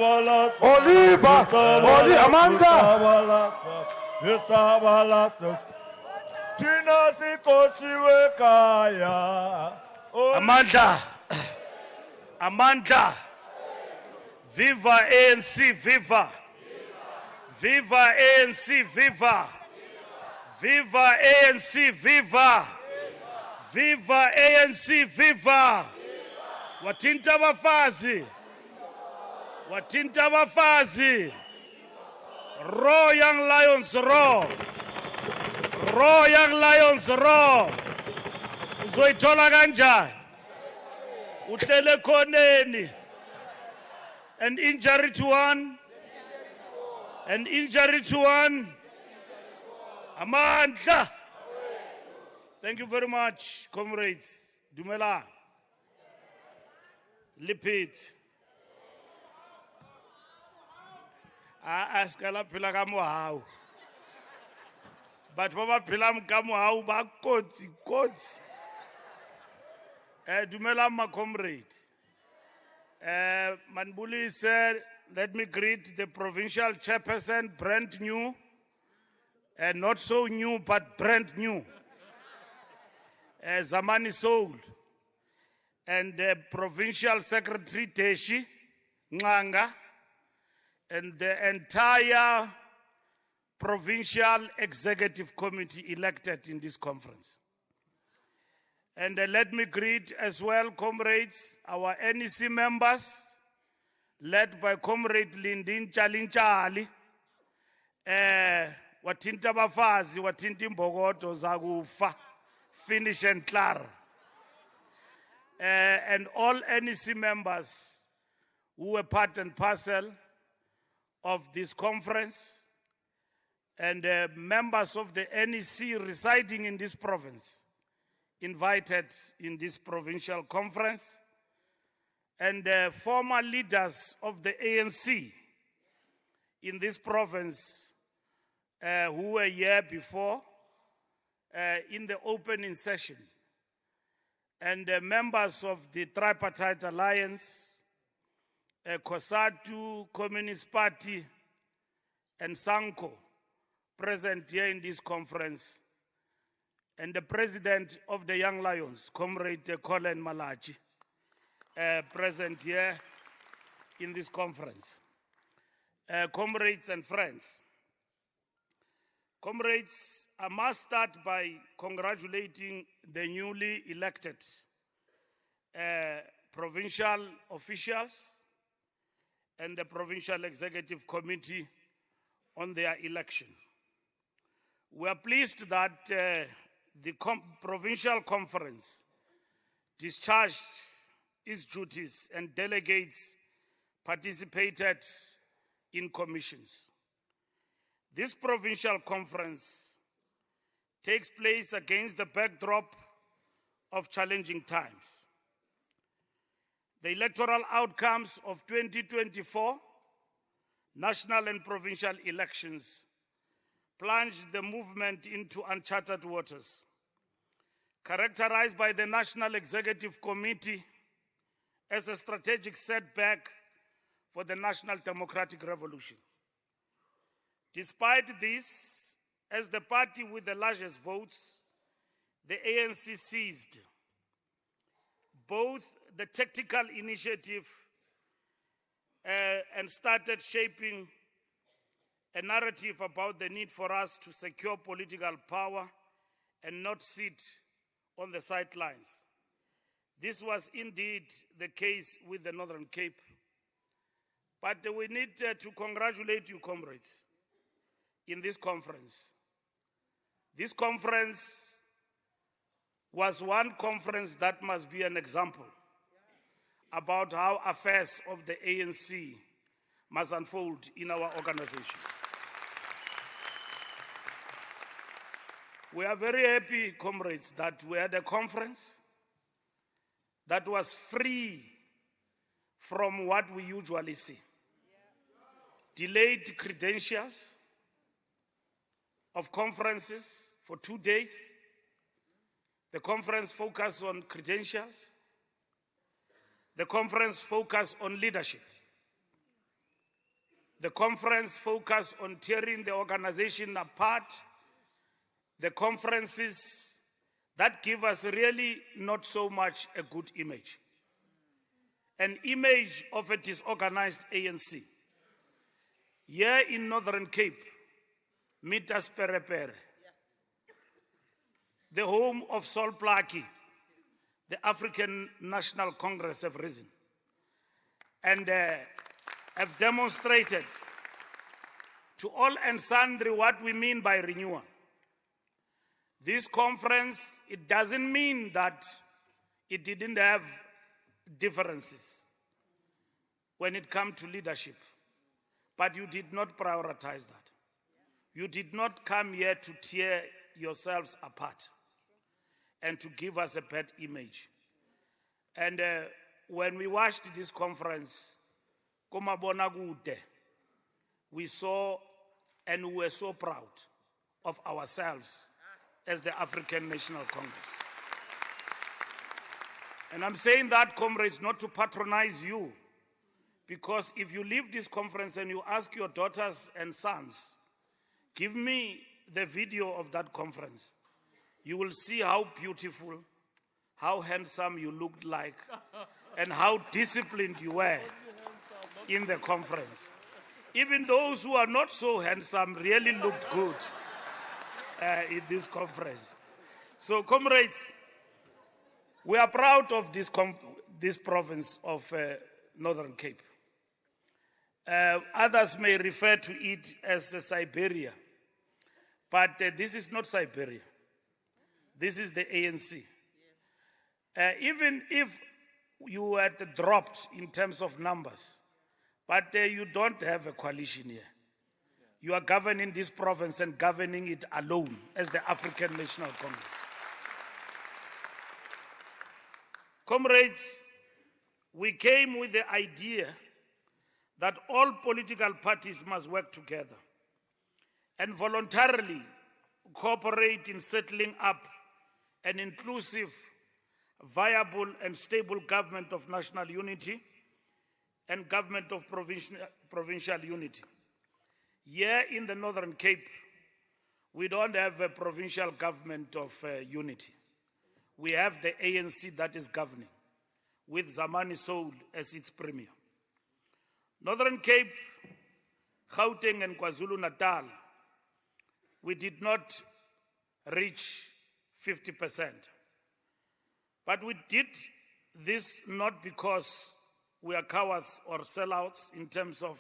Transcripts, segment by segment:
Oliver, Amanda. Amanda. Viva ANC, viva. Viva ANC, viva. Viva ANC, viva. Viva ANC, viva. Watinta bafazi. Watinta bafazi. Raw young lions, raw. Raw young lions, raw. Uzoitola kanjani? Uhlele khoneni. An injury to one. An injury to one. Amanda. Thank you very much, comrades. Dumela. Lipit. Askala phila ka mohau. But baba phila ka mohau ba kotsi. Dumela my comrade. Manbuli said, let me greet the provincial chairperson, brand new, and not so new, but brand new. Zamani Soul, and the provincial secretary, Teshi Nganga, and the entire provincial executive committee elected in this conference. And let me greet as well, comrades, our NEC members, led by Comrade Lindin Chalinchali, watinta bafazi, watinta mbogoto zagufa, finish and clear. And all NEC members who were part and parcel of this conference, and members of the NEC residing in this province, invited in this provincial conference, and former leaders of the ANC in this province who were here before in the opening session, and members of the Tripartite Alliance, COSATU, Communist Party, and SANCO present here in this conference, and the president of the Young Lions, Comrade Colin Malachi, present here in this conference. Comrades and friends, comrades, I must start by congratulating the newly elected provincial officials and the provincial executive committee on their election. We are pleased that the provincial conference discharged its duties and delegates participated in commissions. This provincial conference takes place against the backdrop of challenging times. The electoral outcomes of 2024 national and provincial elections plunged the movement into uncharted waters, characterized by the National Executive Committee as a strategic setback for the national democratic revolution. Despite this, as the party with the largest votes, the ANC seized both the tactical initiative and started shaping a narrative about the need for us to secure political power and not sit on the sidelines. This was indeed the case with the Northern Cape. But we need to congratulate you, comrades, in this conference. This conference was one conference that must be an example about how affairs of the ANC must unfold in our organization. We are very happy, comrades, that we had a conference that was free from what we usually see. Delayed credentials of conferences for 2 days. The conference focused on credentials. The conference focused on leadership. The conference focused on tearing the organization apart, the conferences that give us really not so much a good image. An image of a disorganized ANC. Here in Northern Cape, meet us Perepere, the home of Sol Plaatje, the African National Congress have risen and have demonstrated to all and sundry what we mean by renewal. This conference, it doesn't mean that it didn't have differences when it comes to leadership, but you did not prioritize that. You did not come here to tear yourselves apart and to give us a bad image. And when we watched this conference, we saw and we were so proud of ourselves as the African National Congress. And I'm saying that, comrades, not to patronize you, because if you leave this conference and you ask your daughters and sons, give me the video of that conference, you will see how beautiful, how handsome you looked like, and how disciplined you were in the conference. Even those who are not so handsome really looked good in this conference. So, comrades, we are proud of this province of Northern Cape. Others may refer to it as Siberia, but this is not Siberia. This is the ANC. Even if you had dropped in terms of numbers, but you don't have a coalition here. You are governing this province and governing it alone as the African National Congress. Comrades, we came with the idea that all political parties must work together and voluntarily cooperate in settling up an inclusive, viable, and stable government of national unity and government of provincial unity. Here in the Northern Cape, we don't have a provincial government of unity. We have the ANC that is governing, with Zamani Soul as its premier. Northern Cape, Gauteng, and KwaZulu-Natal, we did not reach 50%. But we did this not because we are cowards or sellouts in terms of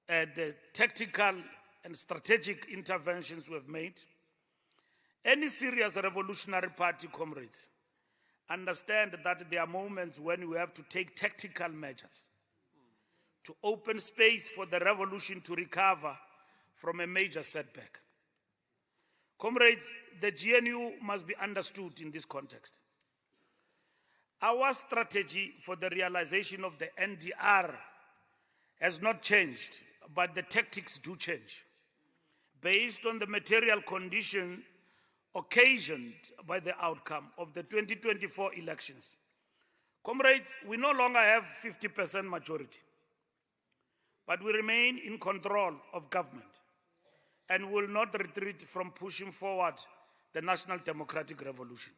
the tactical and strategic interventions we have made. Any serious revolutionary party, comrades, understand that there are moments when we have to take tactical measures to open space for the revolution to recover from a major setback. Comrades, the GNU must be understood in this context. Our strategy for the realization of the NDR has not changed, but the tactics do change, based on the material condition occasioned by the outcome of the 2024 elections. Comrades, we no longer have 50% majority, but we remain in control of government and will not retreat from pushing forward the national democratic revolution.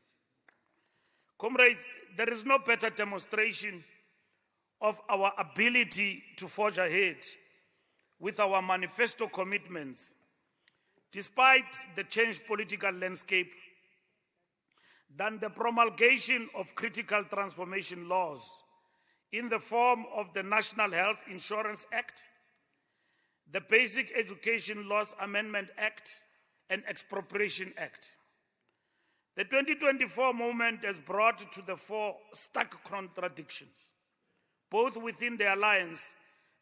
Comrades, there is no better demonstration of our ability to forge ahead with our manifesto commitments, despite the changed political landscape, than the promulgation of critical transformation laws in the form of the National Health Insurance Act, the Basic Education Laws Amendment Act, and Expropriation Act. The 2024 movement has brought to the fore stark contradictions, both within the alliance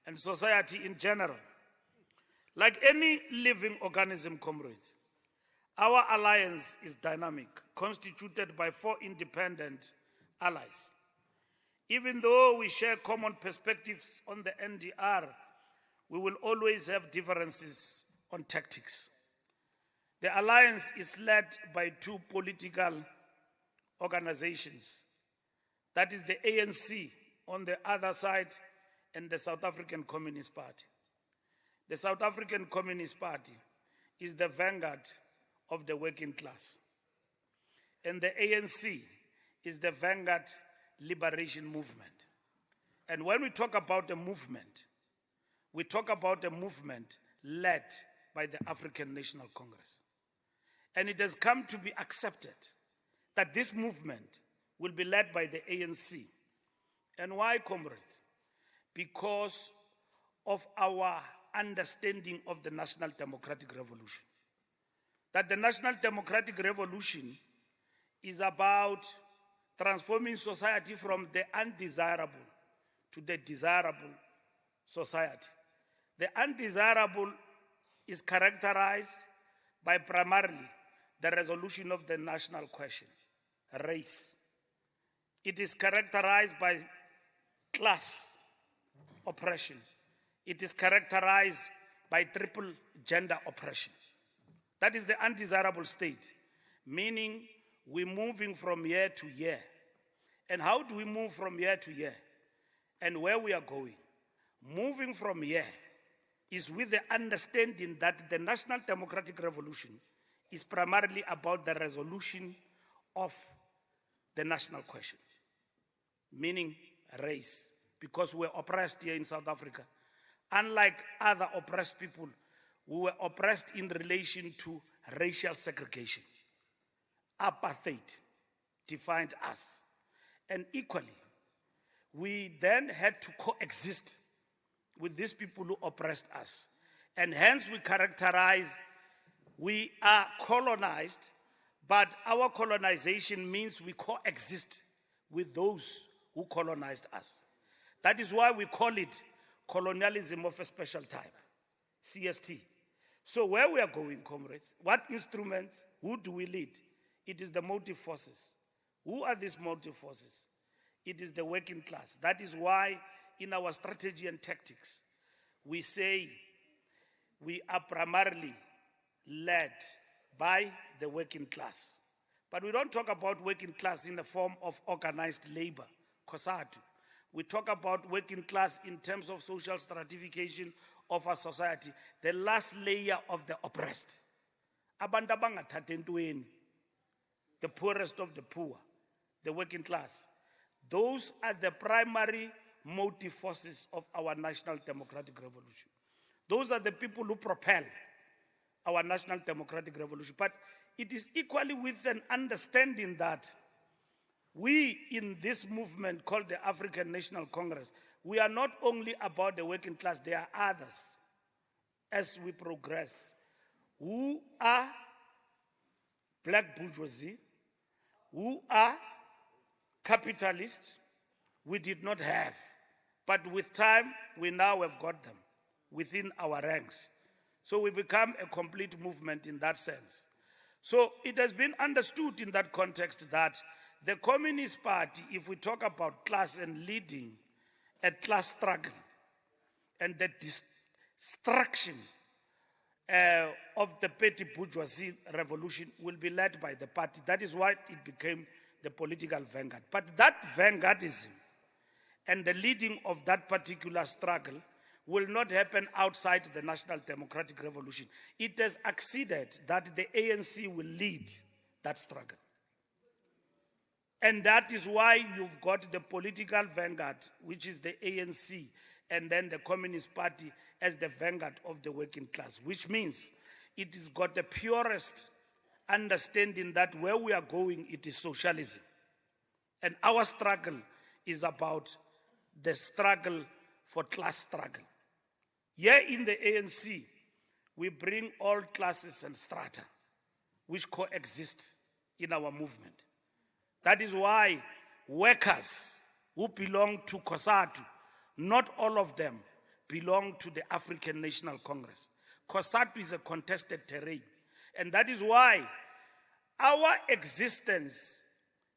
and society in general. Like any living organism, comrades, our alliance is dynamic, constituted by 4 independent allies. Even though we share common perspectives on the NDR, we will always have differences on tactics. The alliance is led by 2 political organizations. That is the ANC on the other side and the South African Communist Party. The South African Communist Party is the vanguard of the working class. And the ANC is the vanguard liberation movement. And when we talk about a movement, we talk about a movement led by the African National Congress. And it has come to be accepted that this movement will be led by the ANC. And why, comrades? Because of our understanding of the National Democratic Revolution. That the National Democratic Revolution is about transforming society from the undesirable to the desirable society. The undesirable is characterized by primarily the resolution of the national question, race. It is characterized by class oppression. It is characterized by triple gender oppression. That is the undesirable state, meaning we're moving from year to year. And how do we move from year to year? And where we are going? Moving from year is with the understanding that the National Democratic Revolution is primarily about the resolution of the national question, meaning race, because we're oppressed here in South Africa. Unlike other oppressed people, we were oppressed in relation to racial segregation. Apartheid defined us. And equally, we then had to coexist with these people who oppressed us. And hence we characterize, we are colonized, but our colonization means we coexist with those who colonized us. That is why we call it colonialism of a special type, CST. So where we are going, comrades, what instruments, who do we lead? It is the motive forces. Who are these motive forces? It is the working class. That is why in our strategy and tactics, we say we are primarily led by the working class. But we don't talk about working class in the form of organized labor, COSATU. We talk about working class in terms of social stratification of our society, the last layer of the oppressed. Abantu abangathathi ntweni, the poorest of the poor, the working class. Those are the primary motive forces of our National Democratic Revolution. Those are the people who propel our National Democratic Revolution. But it is equally with an understanding that we in this movement called the African National Congress, we are not only about the working class, there are others as we progress who are black bourgeoisie, who are capitalists we did not have. But with time, we now have got them within our ranks. So we become a complete movement in that sense. So it has been understood in that context that the Communist Party, if we talk about class and leading a class struggle and the destruction of the petty bourgeoisie revolution will be led by the party. That is why it became the political vanguard. But that vanguardism and the leading of that particular struggle will not happen outside the National Democratic Revolution. It has acceded that the ANC will lead that struggle. And that is why you've got the political vanguard, which is the ANC, and then the Communist Party as the vanguard of the working class, which means it has got the purest understanding that where we are going, it is socialism. And our struggle is about the struggle for class struggle. Here in the ANC, we bring all classes and strata which coexist in our movement. That is why workers who belong to COSATU, not all of them belong to the African National Congress. COSATU is a contested terrain. And that is why our existence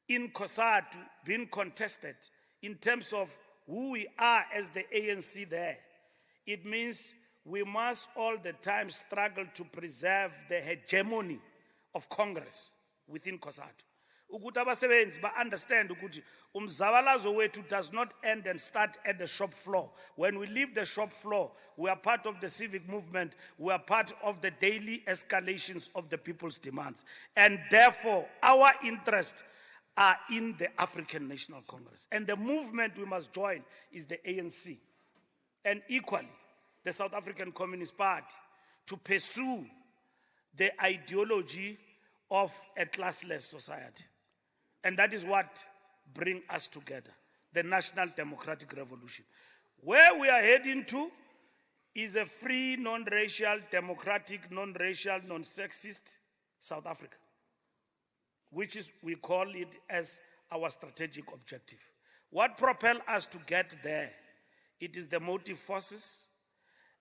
in COSATU being contested in terms of who we are as the ANC there, it means we must all the time struggle to preserve the hegemony of Congress within COSATU. ukuthi abasebenzi ba-understand ukuthi umzabalazo wethu does not end and start at the shop floor. When we leave the shop floor, we are part of the civic movement, we are part of the daily escalations of the people's demands. And therefore, our interests are in the African National Congress. And the movement we must join is the ANC. And equally, the South African Communist Party, to pursue the ideology of a classless society. And that is what brings us together, the National Democratic Revolution. Where we are heading to is a free, non-racial, democratic, non-racial, non-sexist South Africa, which is, we call it as our strategic objective. What propels us to get there? It is the motive forces,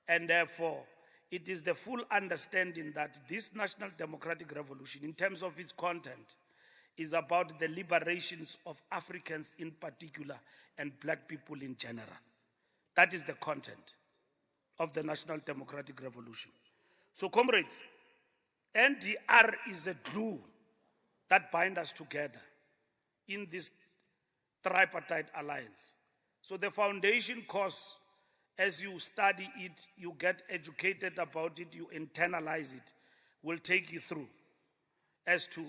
and therefore, it is the full understanding that this National Democratic Revolution, in terms of its content, is about the liberations of Africans in particular and black people in general. That is the content of the National Democratic Revolution. So, comrades, NDR is a glue that binds us together in this tripartite alliance. So the foundation course, as you study it, you get educated about it, you internalize it, will take you through as to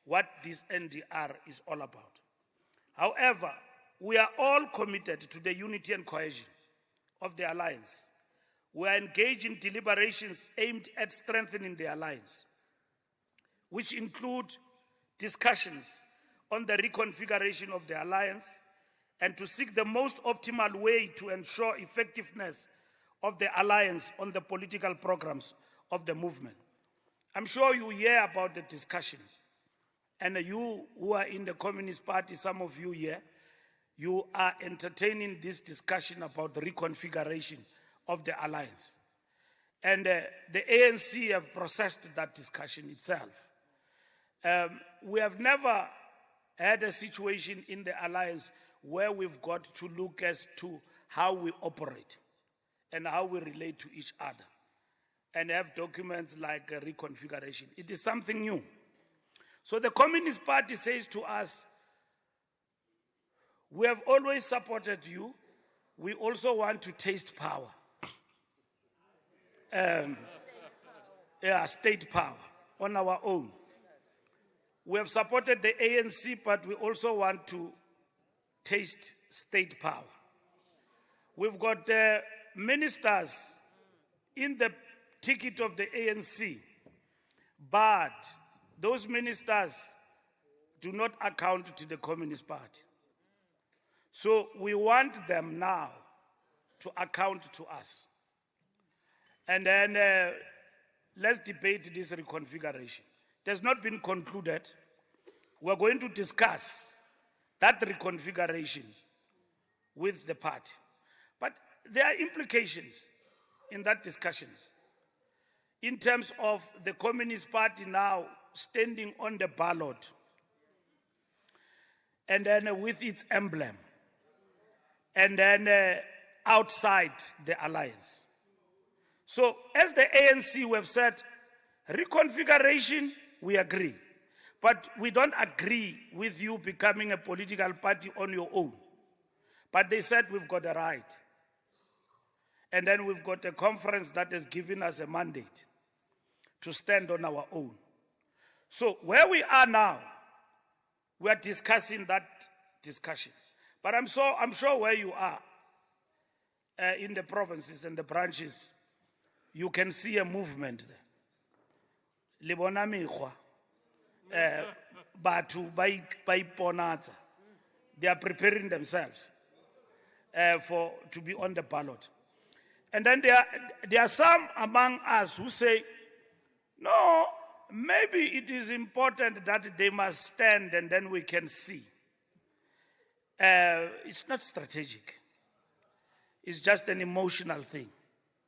what this NDR is all about. However, we are all committed to the unity and cohesion of the alliance. We are engaged in deliberations aimed at strengthening the alliance, which include discussions on the reconfiguration of the alliance and to seek the most optimal way to ensure effectiveness of the alliance on the political programs of the movement. I'm sure you hear about the discussion. And you who are in the Communist Party, some of you here, you are entertaining this discussion about the reconfiguration of the alliance. And the ANC have processed that discussion itself. We have never had a situation in the alliance where we've got to look as to how we operate and how we relate to each other and have documents like a reconfiguration. It is something new. So the Communist Party says to us, we have always supported you. We also want to taste power. State power on our own. We have supported the ANC, but we also want to taste state power. We've got ministers in the ticket of the ANC, but those ministers do not account to the Communist Party. So we want them now to account to us. And then let's debate this reconfiguration. It has not been concluded. We're going to discuss that reconfiguration with the party. But there are implications in that discussion in terms of the Communist Party now standing on the ballot and then with its emblem and then outside the alliance. So as the ANC, we have said, reconfiguration, we agree. But we don't agree with you becoming a political party on your own. But they said we've got a right. And then we've got a conference that has given us a mandate to stand on our own. So where we are now, we are discussing that discussion. But I'm sure where you are, in the provinces and the branches, you can see a movement there. Libona mekgwa, batho ba iponatsa. They are preparing themselves to be on the ballot. And then there are some among us who say, no, maybe it is important that they must stand and then we can see. It's not strategic. It's just an emotional thing.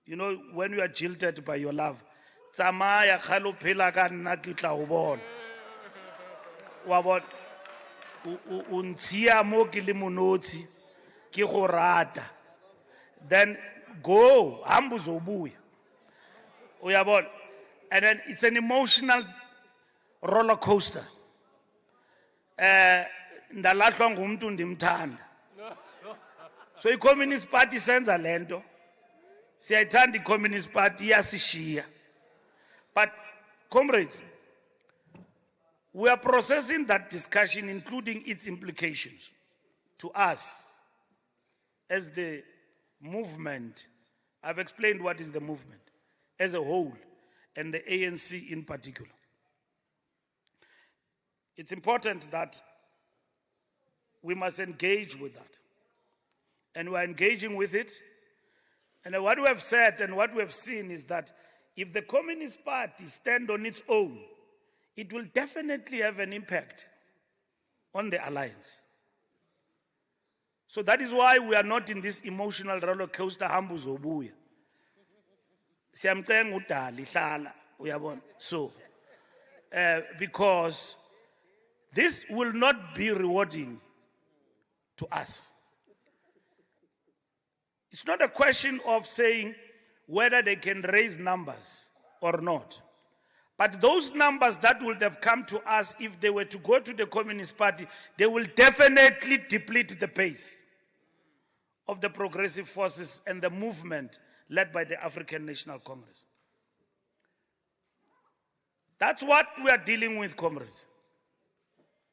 You know, when you are jilted by your love, tsamaya khalo phela ka nna ke tla o bona. Wa bona o ntshia mo ke le monotsi ke go rata. Then go hamba uzobuya. Uyabona? And then it's an emotional roller coaster. ndalahlwa ngumuntu ndimthanda. So i-Communist Party senza lento. Siyayithanda i-Communist Party iyasishiya. But comrades, we are processing that discussion, including its implications to us as the movement. I've explained what is the movement as a whole, and the ANC in particular. It's important that we must engage with that. And we're engaging with it. And what we have said and what we have seen is that if the Communist Party stands on its own, it will definitely have an impact on the alliance. So that is why we are not in this emotional roller coaster hambu zobuya. Siyamcenga uDali hlala uyabona. So because this will not be rewarding to us. It's not a question of saying whether they can raise numbers or not. But those numbers that would have come to us if they were to go to the Communist Party, they will definitely deplete the base of the progressive forces and the movement led by the African National Congress. That's what we are dealing with, comrades,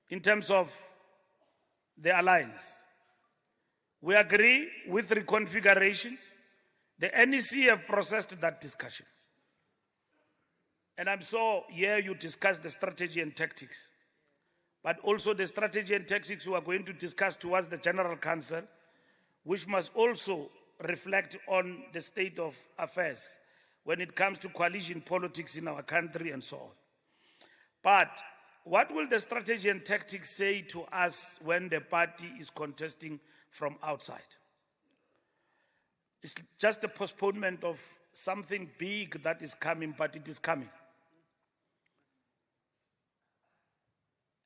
in terms of the alliance. We agree with reconfiguration. The NEC have processed that discussion. And I'm sure here you discuss the strategy and tactics, but also the strategy and tactics we are going to discuss towards the General Council, which must also reflect on the state of affairs when it comes to coalition politics in our country and so on. But what will the strategy and tactics say to us when the party is contesting from outside? It's just a postponement of something big that is coming, but it is coming.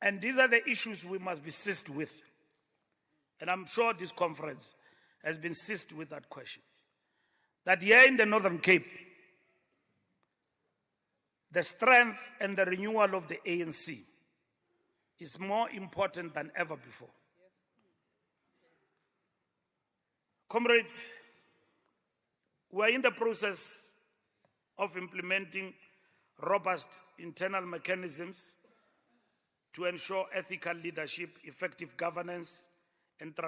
And these are the issues we must be seized with. And I'm sure this conference has been seized with that question. That here in the Northern Cape, the strength and the renewal of the ANC is more important than ever before. Comrades, we are in the process of implementing robust internal mechanisms to ensure ethical leadership, effective governance, and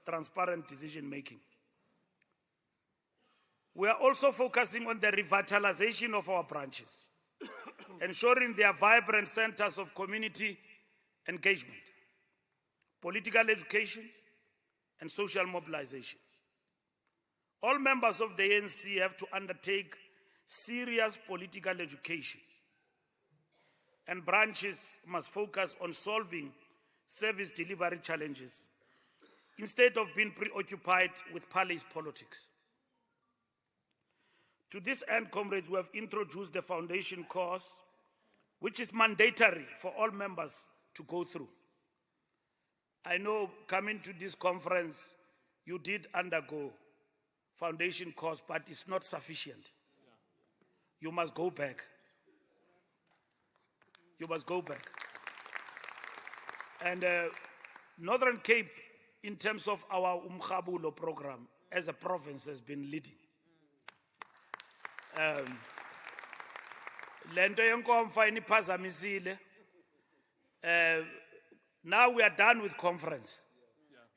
transparent decision-making. We are also focusing on the revitalization of our branches, ensuring they are vibrant centers of community engagement, political education, and social mobilization. All members of the ANC have to undertake serious political education, and branches must focus on solving service delivery challenges instead of being preoccupied with palace politics. To this end, comrades, we have introduced the foundation course, which is mandatory for all members to go through. I know coming to this conference, you did undergo foundation course, but it's not sufficient. You must go back. You must go back. And Northern Cape, in terms of our Umkhabulo program, as a province, has been leading. Now we are done with conference.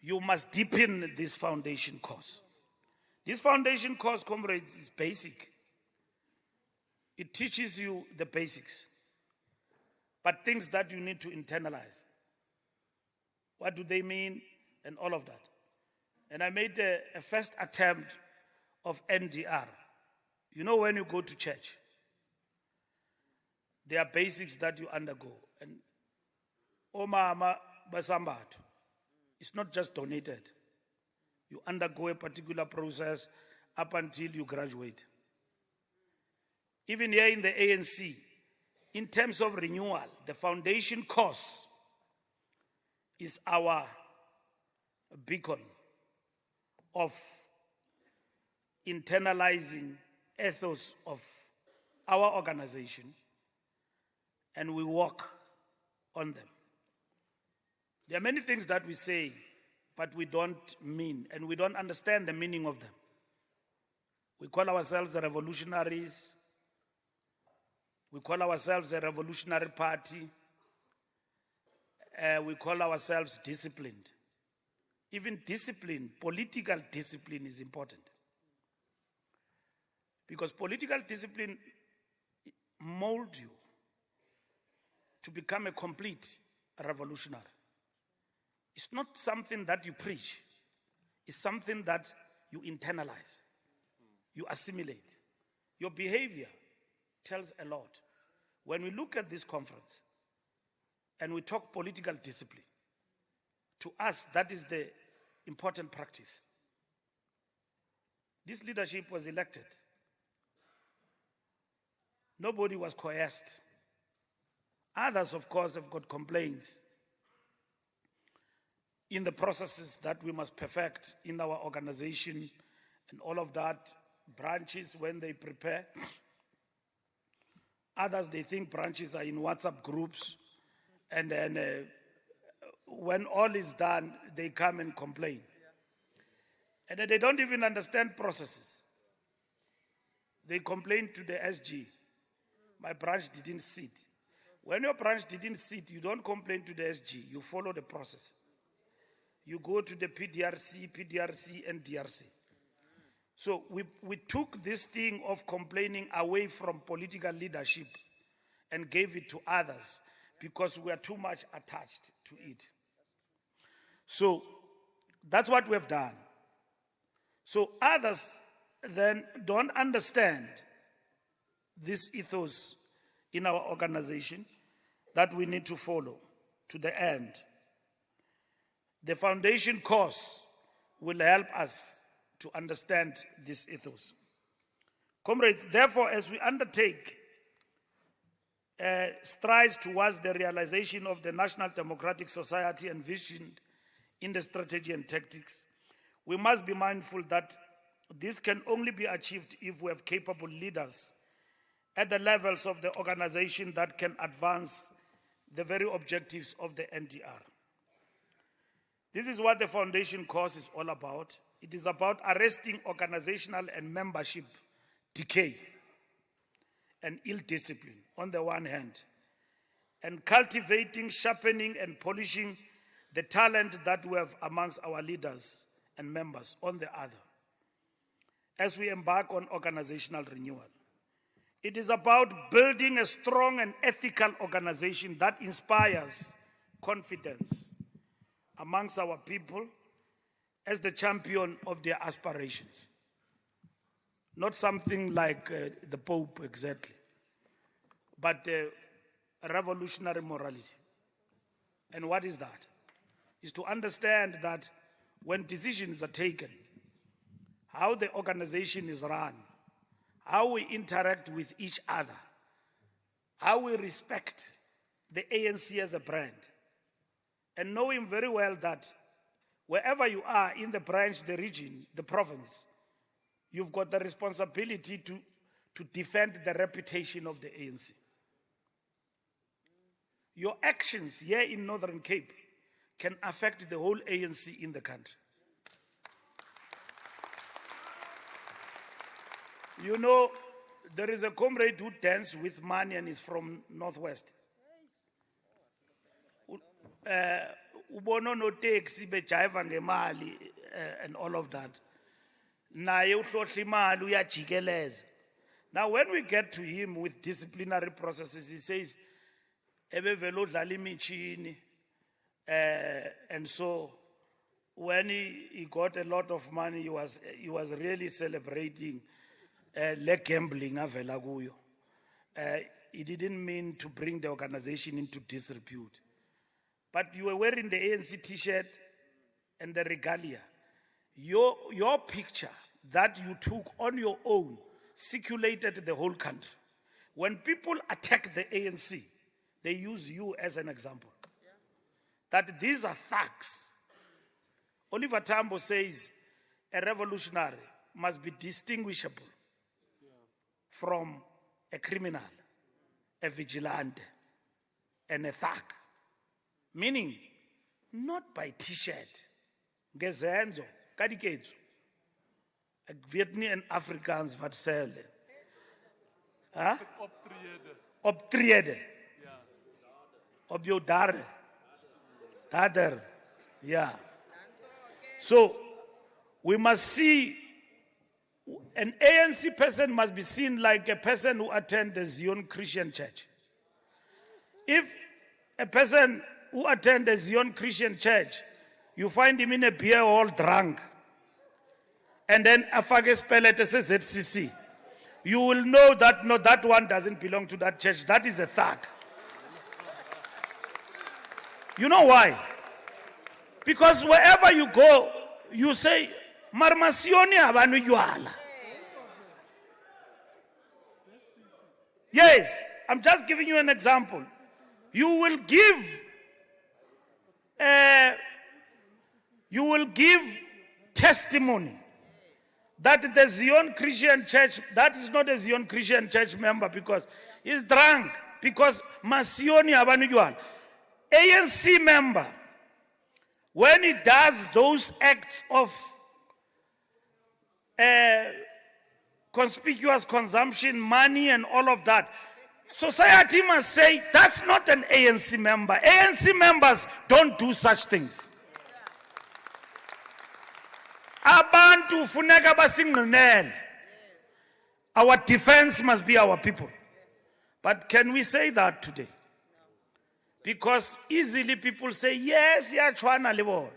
You must deepen this foundation course. This foundation course, comrades, is basic. It teaches you the basics, but things that you need to internalize. What do they mean? And all of that. And I made a first attempt of NDR. You know, when you go to church, there are basics that you undergo. And Omama Basambat, it's not just donated. You undergo a particular process up until you graduate. Even here in the ANC, in terms of renewal, the foundation course is our beacon of internalizing ethos of our organization, and we work on them. There are many things that we say, but we don't mean, and we don't understand the meaning of them. We call ourselves revolutionaries. We call ourselves a revolutionary party. We call ourselves disciplined. Even discipline, political discipline is important. Because political discipline molds you to become a complete revolutionary. It's not something that you preach. It's something that you internalize. You assimilate. Your behavior tells a lot. When we look at this conference and we talk political discipline, to us, that is the important practice. This leadership was elected. Nobody was coerced. Others, of course, have got complaints in the processes that we must perfect in our organization and all of that. Branches, when they prepare. Others, they think branches are in WhatsApp groups. And then when all is done, they come and complain. And then they don't even understand processes. They complain to the SG. My branch didn't sit. When your branch didn't sit, you don't complain to the SG. You follow the process. You go to the PDRC, and DRC. So we took this thing of complaining away from political leadership and gave it to others because we are too much attached to it. So that's what we have done. So others then don't understand this ethos in our organization that we need to follow to the end. The foundation course will help us to understand this ethos. Comrades, therefore, as we undertake strides towards the realization of the National Democratic Society envisioned in the strategy and tactics, we must be mindful that this can only be achieved if we have capable leaders at the levels of the organization that can advance the very objectives of the NDR. This is what the foundation course is all about. It is about arresting organizational and membership decay and ill discipline on the one hand, and cultivating, sharpening, and polishing the talent that we have amongst our leaders and members on the other, as we embark on organizational renewal. It is about building a strong and ethical organization that inspires confidence amongst our people as the champion of their aspirations. Not something like the Pope exactly, but a revolutionary morality. And what is that? Is to understand that when decisions are taken, how the organization is run, how we interact with each other, how we respect the ANC as a brand, and knowing very well that wherever you are in the branch, the region, the province, you've got the responsibility to defend the reputation of the ANC. Your actions here in Northern Cape can affect the whole ANC in the country. You know, there is a comrade who dances with money and is from Northwest. Ubono no taxi bejiva ngemali and all of that. Naye uhlohla imali uyajikeleza. Now when we get to him with disciplinary processes, he says, ebevelo dlala imichini, and so when he got a lot of money, he was really celebrating le gambling avela kuyo. He didn't mean to bring the organization into disrepute. But you were wearing the ANC t-shirt and the regalia. Your picture that you took on your own circulated the whole country. When people attack the ANC, they use you as an example. That these are thugs. Oliver Tambo says a revolutionary must be distinguishable from a criminal, a vigilante, and a thug. Meaning, not by t-shirt, ngezenzo, kadiketsu. Vietnamese and Afrikaans wat sell. Huh? Optrede. Op jou dade. Dader. Yeah. So, we must see, an ANC person must be seen like a person who attends the Zion Christian Church. If a person who attends the Zion Christian Church, you find him in a beer hall drunk, and then afage spellet says ZCC, you will know that no, that one doesn't belong to that church. That is a thug. You know why? Because wherever you go, you say, Marmasioni abanu yuala. Yes, I'm just giving you an example. You will give testimony that the Zion Christian Church, that is not a Zion Christian Church member because he's drunk, because Masioni abanu yuala. ANC member, when he does those acts of conspicuous consumption, money and all of that, society must say, that's not an ANC member. ANC members don't do such things. Abantu funeka basingqinele. Our defense must be our people. But can we say that today? Because easily people say, yes, yeah, chwana libo.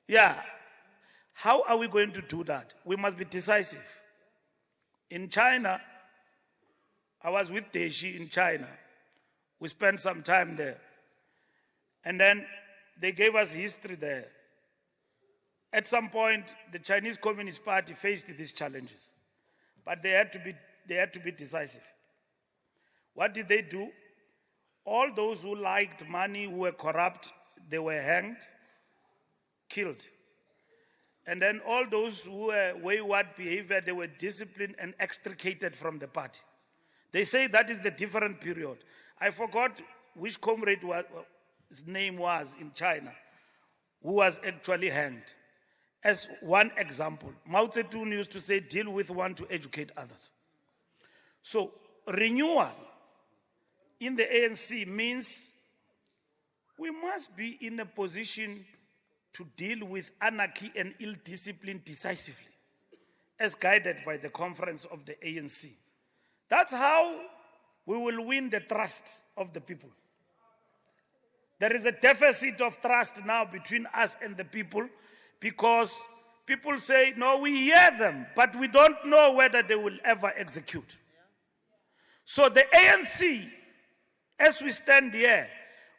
Yeah. How are we going to do that? We must be decisive. In China, I was with Deshi in China. We spent some time there. And then they gave us history there. At some point, the Chinese Communist Party faced these challenges. But they had to be decisive. What did they do? All those who liked money, who were corrupt, they were hanged, killed. And then all those who were wayward behavior, they were disciplined and extricated from the party. They say that is the different period. I forgot which comrade his name was in China, who was actually hanged. As one example, Mao Zedong used to say, deal with one to educate others. So, renewal in the ANC means we must be in a position to deal with anarchy and ill-discipline decisively, as guided by the conference of the ANC. That's how we will win the trust of the people. There is a deficit of trust now between us and the people because people say, no, we hear them, but we don't know whether they will ever execute. So the ANC, as we stand here,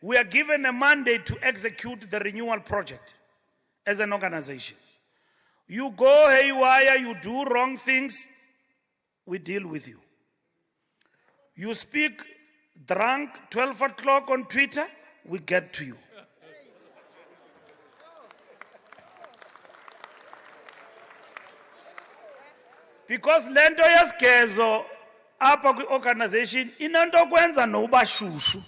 we are given a mandate to execute the renewal project as an organization. You go haywire, you do wrong things, we deal with you. You speak drunk 12 o'clock on Twitter, we get to you. Because lento yasgezo apha kwi-organization inento kwenza noba shushu.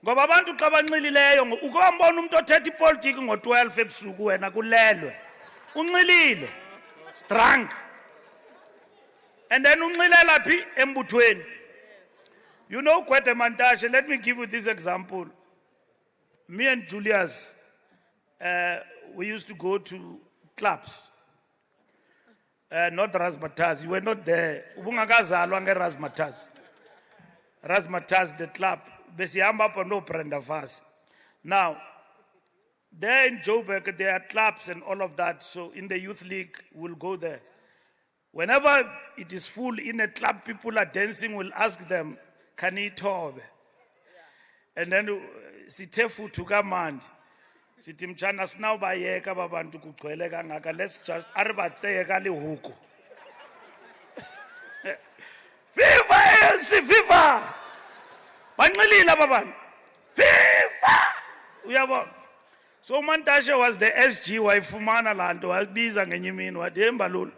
Ngoba abantu xa banxilileyo ukombona umuntu othetha ipolitiki ngo-12 ebusuku wena kulelwe. Unxilile. Drunk. And then unxilela phi embuthweni. You know, Kwete Mantashe, let me give you this example. Me and Julius, we used to go to clubs. Not Razmataz, you were not there. Ubungakazalwa ngeRazmataz. Razmataz, the club. Besihamba pa no Brenda Fast. Now, there in Joburg, there are clubs and all of that. So in the youth league, we'll go there. Whenever it is full in a club, people are dancing, we'll ask them, Kanitobe. And then sitefu tukamandi. Sithi mchana sinawubayeka babantu kugcwele kangaka, let's just aribatseka lihuku. FIFA ANC FIFA. Banxilile babantu. FIFA. Uyabona. So Mantashe was the SG wayifumana lanto wabiza ngenye imini wathi embalulu.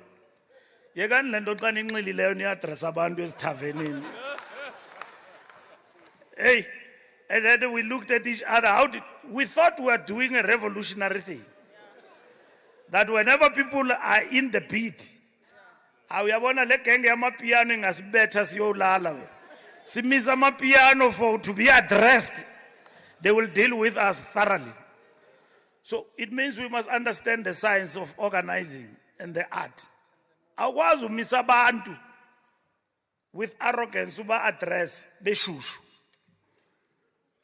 Yekani lento xa ninxilileyo niadress abantu esithavenini. Hey, And then we looked at each other. We thought we were doing a revolutionary thing. That whenever people are in the beat, uyabona le gang yamapiano ingasibetha siyolala. Simisa amapiano for to be addressed. They will deal with us thoroughly. So it means we must understand the science of organizing and the art. Awukwazi umisa abantu with arrogance uba address beshushu.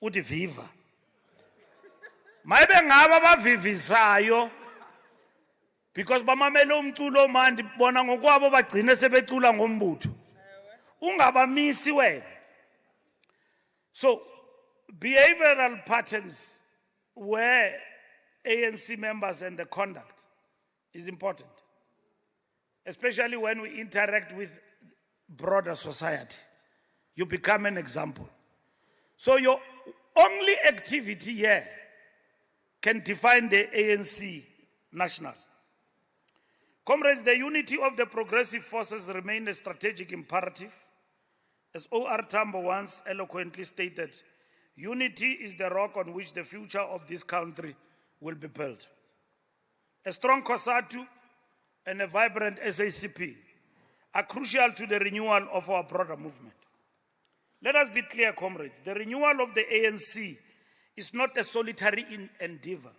Uthi viva. Mayibe ngaba bavivisayo because bamamela umculo manje bona ngokwabo bagcine sebecula ngombutho. Ungabamisi wena. So behavioral patterns where ANC members and the conduct is important, especially when we interact with broader society. You become an example. So your only activity here can define the ANC national. Comrades, the unity of the progressive forces remain a strategic imperative. As O.R. Tambo once eloquently stated, unity is the rock on which the future of this country will be built. A strong COSATU and a vibrant SACP are crucial to the renewal of our broader movement. Let us be clear, comrades. The renewal of the ANC is not a solitary endeavor.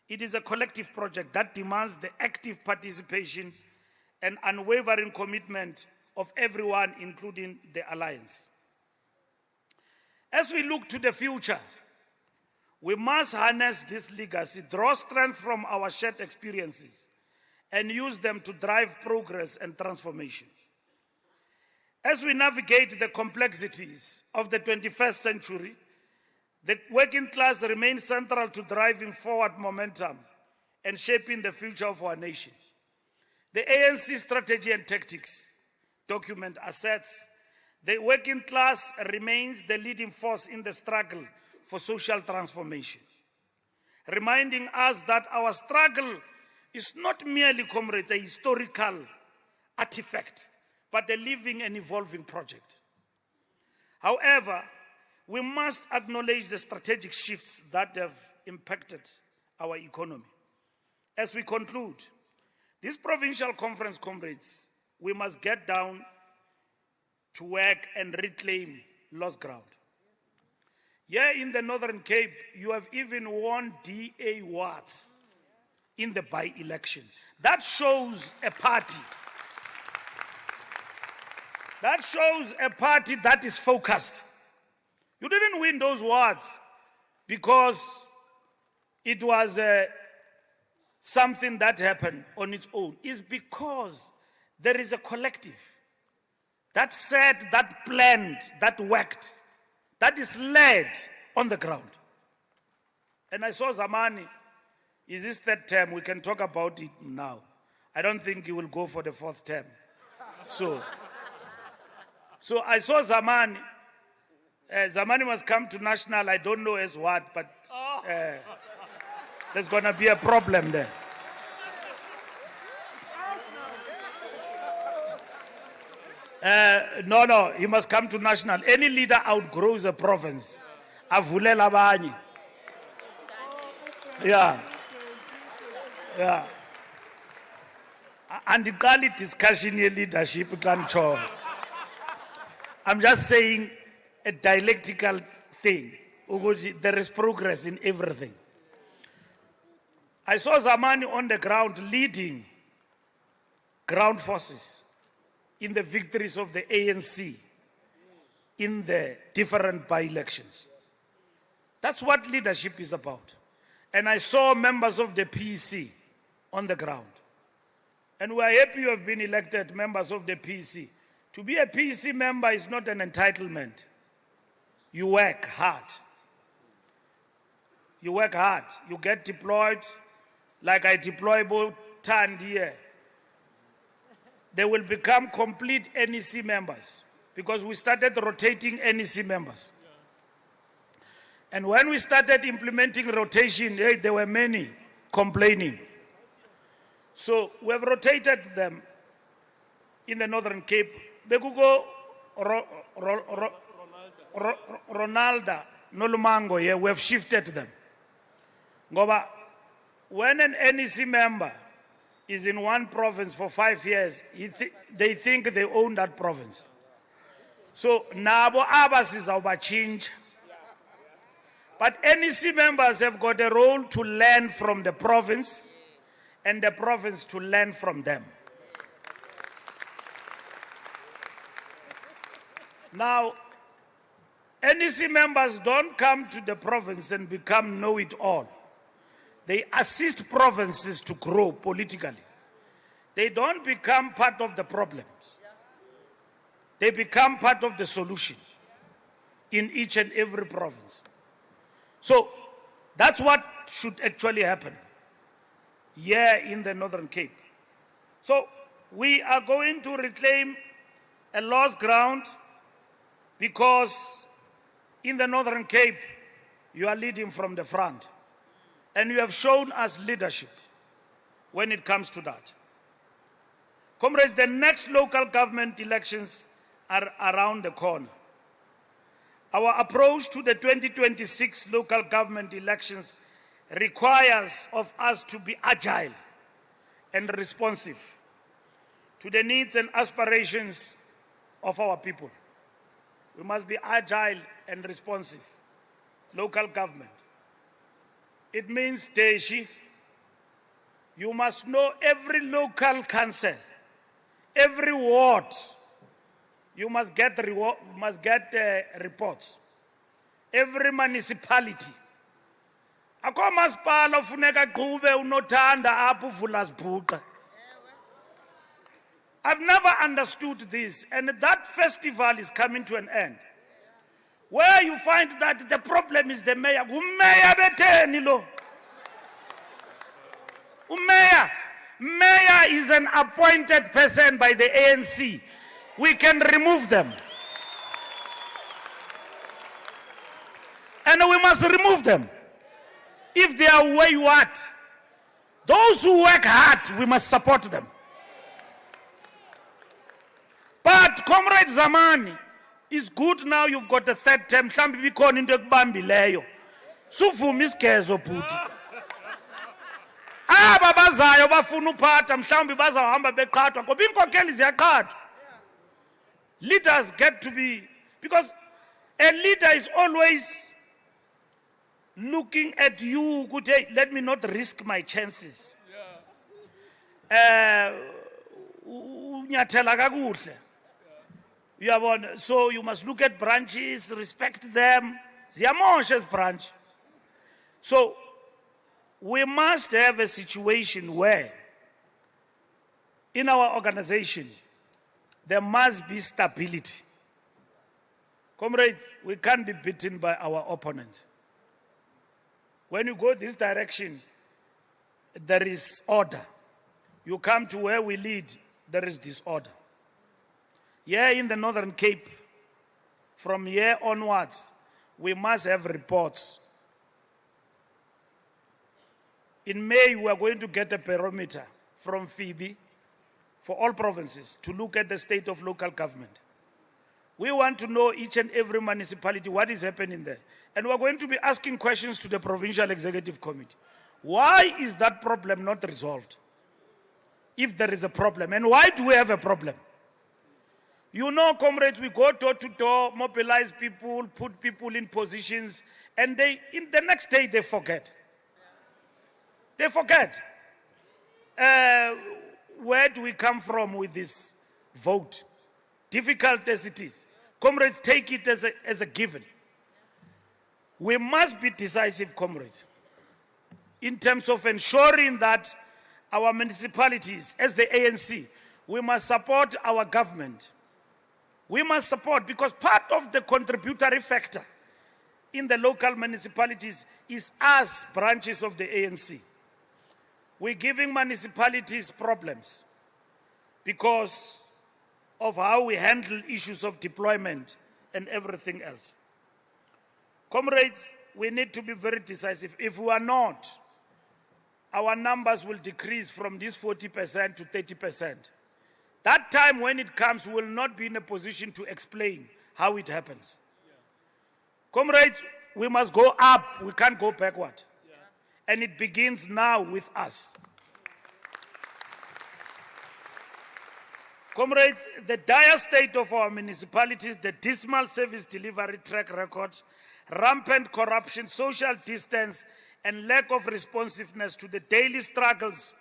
It is a collective project that demands the active participation and unwavering commitment of everyone, including the Alliance. As we look to the future, we must harness this legacy, draw strength from our shared experiences, and use them to drive progress and transformation. As we navigate the complexities of the 21st century, the working class remains central to driving forward momentum and shaping the future of our nation. The ANC strategy and tactics document asserts the working class remains the leading force in the struggle for social transformation, reminding us that our struggle is not merely, comrades, a historical artifact, but a living and evolving project. However, we must acknowledge the strategic shifts that have impacted our economy. As we conclude this provincial conference, comrades, we must get down to work and reclaim lost ground. Here in the Northern Cape, you have even won DA wards in the by-election. That shows a party. That shows a party that is focused. You didn't win those wards because it was something that happened on its own. It's because there is a collective that said, that planned, that worked, that is led on the ground. And I saw Zamani, is this third term? We can talk about it now. I don't think he will go for the fourth term. So I saw Zamani. Zamani must come to national. I don't know as what, but there's going to be a problem there. No, he must come to national. Any leader outgrows a province. Avulela abanye. Yeah. And the early discussion in leadership can show. I'm just saying a dialectical thing. There is progress in everything. I saw Zamani on the ground leading ground forces in the victories of the ANC in the different by-elections. That's what leadership is about. And I saw members of the PEC on the ground. And we are happy you have been elected members of the PEC. To be a PEC member is not an entitlement. You work hard. You work hard. You get deployed, like I deploy both Tand here. They will become complete NEC members because we started rotating NEC members. And when we started implementing rotation, there were many complaining. So we have rotated them in the Northern Cape. Bekugo Ronalda Nolumango here, we have shifted them. Ngoba, when an NEC member is in one province for 5 years, they think they own that province. So, nabo abasiza change. But NEC members have got a role to learn from the province and the province to learn from them. Now, NEC members don't come to the province and become know-it-all. They assist provinces to grow politically. They don't become part of the problems. They become part of the solution in each and every province. So that's what should actually happen here in the Northern Cape. So we are going to reclaim a lost ground because in the Northern Cape, you are leading from the front. And you have shown us leadership when it comes to that. Comrades, the next local government elections are around the corner. Our approach to the 2026 local government elections requires of us to be agile and responsive to the needs and aspirations of our people. We must be agile and responsive. Local government. It means, Deshi, you must know every local council, every ward. You must get reports. Every municipality. Akho masipala ufuneka qhube unothanda apho uvula sibhuqa. I've never understood this, and that festival is coming to an end. Where you find that the problem is the mayor. Mayor betheni lo. Mayor is an appointed person by the ANC. We can remove them. And we must remove them. If they are wayward, those who work hard, we must support them. But Comrade Zamani, it's good now you've got the third term. Mhlambi bikhona into ekubambileyo. Suvuma isigezo bhuti. Aba bazayo bafuna uphatha mhlambi bazahamba beqhathwa ngoba inkokeli ziyaqhathwa. Leaders get to be, because a leader is always looking at you, good, hey, let me not risk my chances. So you must look at branches, respect them. Ziyamosha branch. So we must have a situation where in our organization there must be stability. Comrades, we can't be beaten by our opponents. When you go this direction, there is order. You come to where we lead, there is disorder. Here in the Northern Cape, from here onwards, we must have reports. In May, we are going to get a barometer from Phoebe for all provinces to look at the state of local government. We want to know each and every municipality what is happening there. And we're going to be asking questions to the Provincial Executive Committee. Why is that problem not resolved? If there is a problem, and why do we have a problem? You know, comrades, we go door to door, mobilize people, put people in positions, and in the next day they forget. They forget. Where do we come from with this vote? Difficult as it is. Comrades, take it as a given. We must be decisive, comrades, in terms of ensuring that our municipalities, as the ANC, we must support our government. We must support, because part of the contributory factor in the local municipalities is us, branches of the ANC. We're giving municipalities problems because of how we handle issues of deployment and everything else. Comrades, we need to be very decisive. If we are not, our numbers will decrease from this 40% to 30%. That time when it comes, we will not be in a position to explain how it happens. Comrades, we must go up. We can't go backward. And it begins now with us. Comrades, the dire state of our municipalities, the dismal service delivery track records, rampant corruption, social distance, and lack of responsiveness to the daily struggles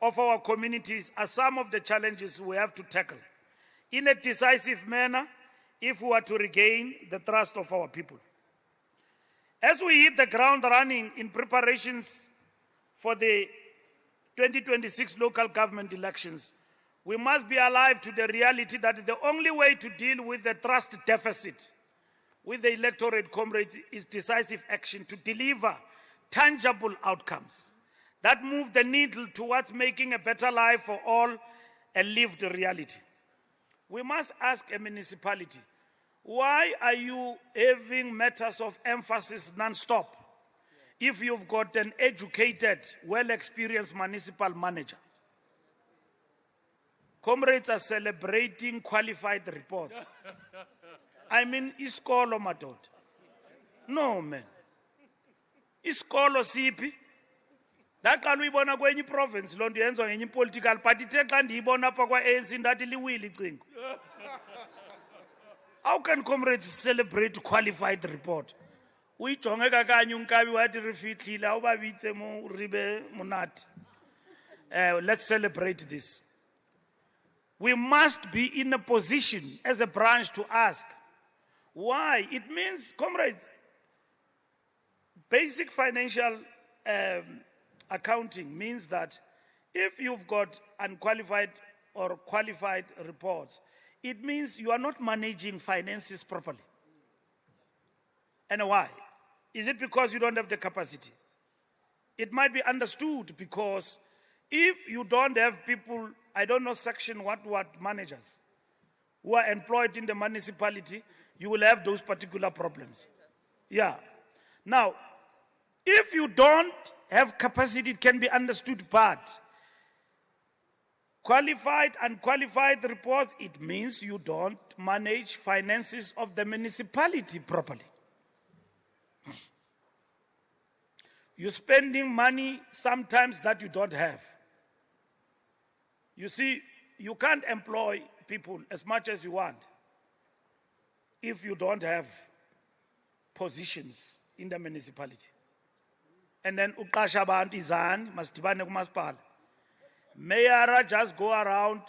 of our communities are some of the challenges we have to tackle in a decisive manner if we are to regain the trust of our people. As we hit the ground running in preparations for the 2026 local government elections, we must be alive to the reality that the only way to deal with the trust deficit with the electorate, comrades, is decisive action to deliver tangible outcomes that move the needle towards making a better life for all a lived reality. We must ask a municipality, why are you having matters of emphasis non-stop if you've got an educated, well-experienced municipal manager? Comrades are celebrating qualified reports. I mean, iskolo madod. No, man. Iskolo sipi. Daqala uyibona kwenye province lonto yenziwa ngenye political party ithe xa ndiyibona apha kwa-ANC ndathi liwile icingo. How can comrades celebrate qualified report? Uyijonge kakanye unkabi wathi rifihlile awubabitse mo ribe monate. Let's celebrate this. We must be in a position as a branch to ask why. It means, comrades, basic financial accounting means that if you've got unqualified or qualified reports, it means you are not managing finances properly. And why? Is it because you don't have the capacity? It might be understood because if you don't have people, I don't know section what managers who are employed in the municipality, you will have those particular problems. Yeah. Now, if you don't have capacity, it can be understood, but qualified and unqualified reports, it means you don't manage finances of the municipality properly. You're spending money sometimes that you don't have. You see, you can't employ people as much as you want if you don't have positions in the municipality. And then uqasha abantu izani masdibane kumasipala. Mayor just go around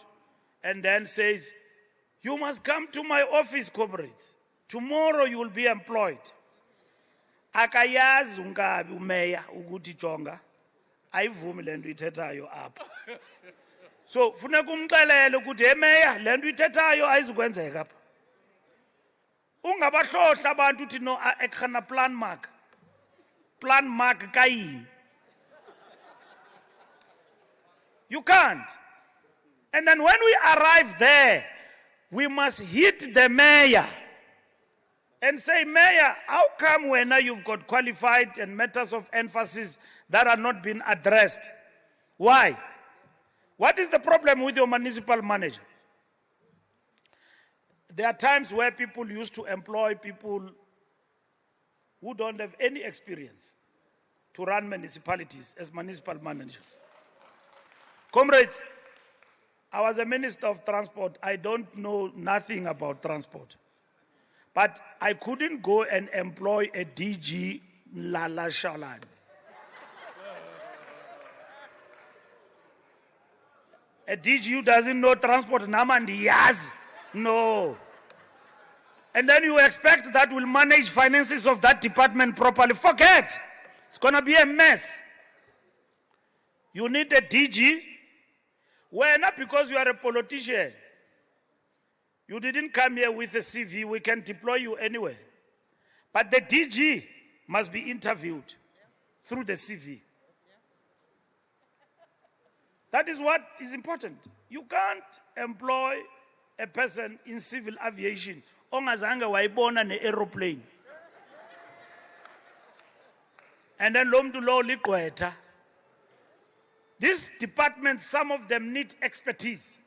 and then says, you must come to my office, comrades. Tomorrow you will be employed. Akayazi ungabi umeya ukuthi jonga ayivumi lento ithethayo apha. So funeka umxelele ukuthi hey mayor lento ithethayo ayizukwenzeka apha. Ungabahlohla abantu uthi no ekhana plan mark kayini. You can't. And then when we arrive there, we must hit the mayor and say, Mayor, how come when you've got qualified and matters of emphasis that are not being addressed? Why? What is the problem with your municipal manager? There are times where people used to employ people who don't have any experience to run municipalities as municipal managers. Comrades, I was a minister of transport. I don't know nothing about transport. But I couldn't go and employ a DG Lala Shalan. A DG who doesn't know transport, Namandiyaz. No. And then you expect that will manage finances of that department properly. Forget. It's going to be a mess. You need a DG. Well, not because you are a politician. You didn't come here with a CV. We can deploy you anywhere. But the DG must be interviewed through the CV. That is what is important. You can't employ a person in civil aviation ongazange wayibona ne-aeroplane. And then lomntu lo ligqwetha. These departments, some of them need expertise.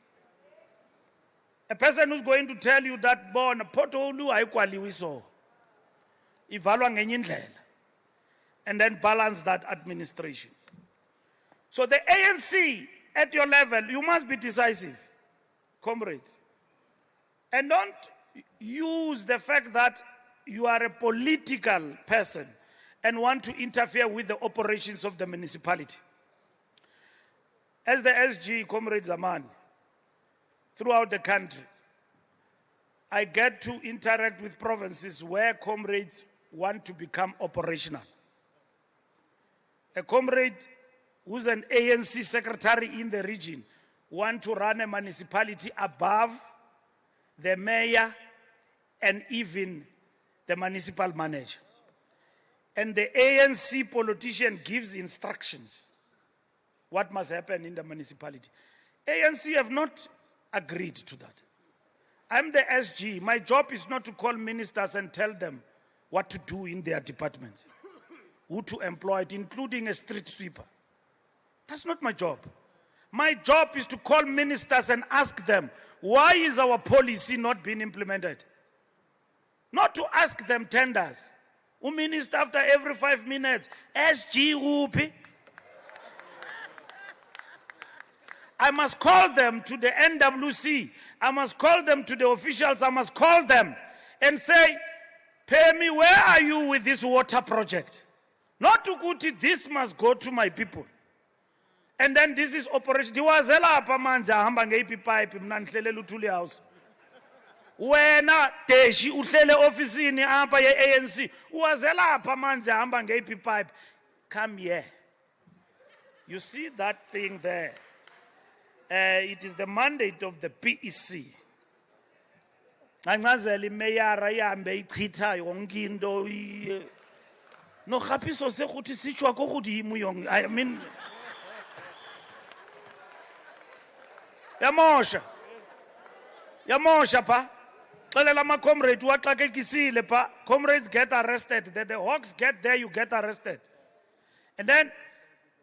A person who's going to tell you that bona pothole ayikwaliwe so. ivalwa ngenye indlela, and then balance that administration. So the ANC at your level, you must be decisive, comrades. And don't use the fact that you are a political person and want to interfere with the operations of the municipality. As the SG, Comrade Zaman, throughout the country, I get to interact with provinces where comrades want to become operational. A comrade who's an ANC secretary in the region wants to run a municipality above the mayor and even the municipal manager. And the ANC politician gives instructions what must happen in the municipality. ANC have not agreed to that. I'm the SG. My job is not to call ministers and tell them what to do in their departments, who to employ, including a street sweeper. That's not my job. My job is to call ministers and ask them, why is our policy not being implemented? Not to ask them tenders. A minister after every 5 minutes, SG Rupi. I must call them to the NWC. I must call them to the officials. I must call them and say, pay me, where are you with this water project? Not to go to this must go to my people. And then this is operation. Diwazela apa manzi ahamba ngeipi pipe mna nihlele uthuli house. Wena Deshi uhlele ofisini apa ye ANC. Uwazela apa manzi ahamba ngeipi pipe. Come here. You see that thing there? It is the mandate of the PEC. Angazeli meyara yambe ichitha yonke into. No khapiso se gothi sitshwa go godimo yong. I mean Yamosha pa. Xelela ma comrade waxakekisile pa. Comrades get arrested. The hawks get there, you get arrested. And then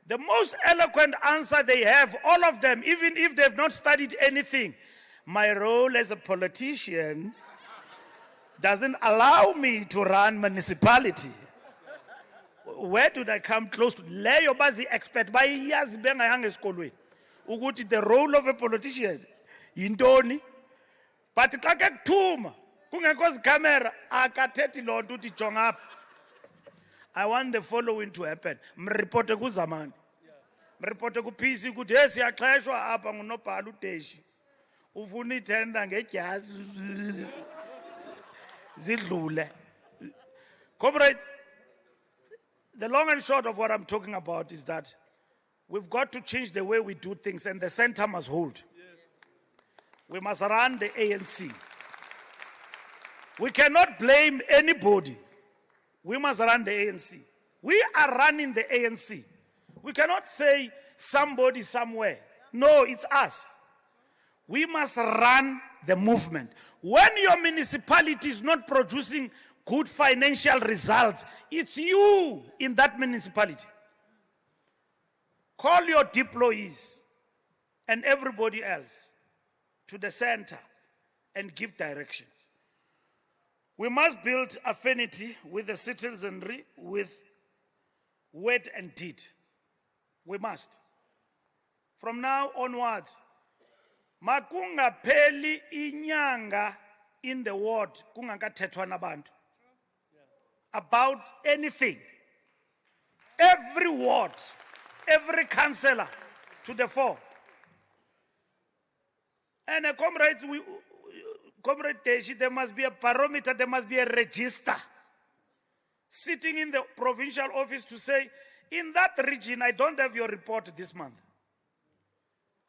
the most eloquent answer they have, all of them, even if they've not studied anything, my role as a politician doesn't allow me to run municipality. Where did I come close to? Leyo bazi expert ba iyazi bengayanga esikolweni ukuthi the role of a politician yintoni, but xa ke kuthuma kungekho zicamera akathethi loo nto uthi jonga apha. I want the following to happen. Mreporte kuZamani. Mreporte kuPC ukuthi hey siyaxheshwa apha ngunobhala uDeshi. Ufuna ithenda ngejazi zidlule. Comrades, the long and short of what I'm talking about is that we've got to change the way we do things, and the center must hold. We must run the ANC. We cannot blame anybody. We must run the ANC. We are running the ANC. We cannot say somebody somewhere. No, it's us. We must run the movement. When your municipality is not producing good financial results, it's you in that municipality. Call your deployees and everybody else to the center and give direction. We must build affinity with the citizenry with word and deed. We must. From now onwards, makungapheli inyanga in the ward kungakathethwa nabantu about anything. Every ward, every councillor to the fore. And comrades, Comrade Deshi, there must be a barometer, there must be a register sitting in the provincial office to say, in that region, I don't have your report this month.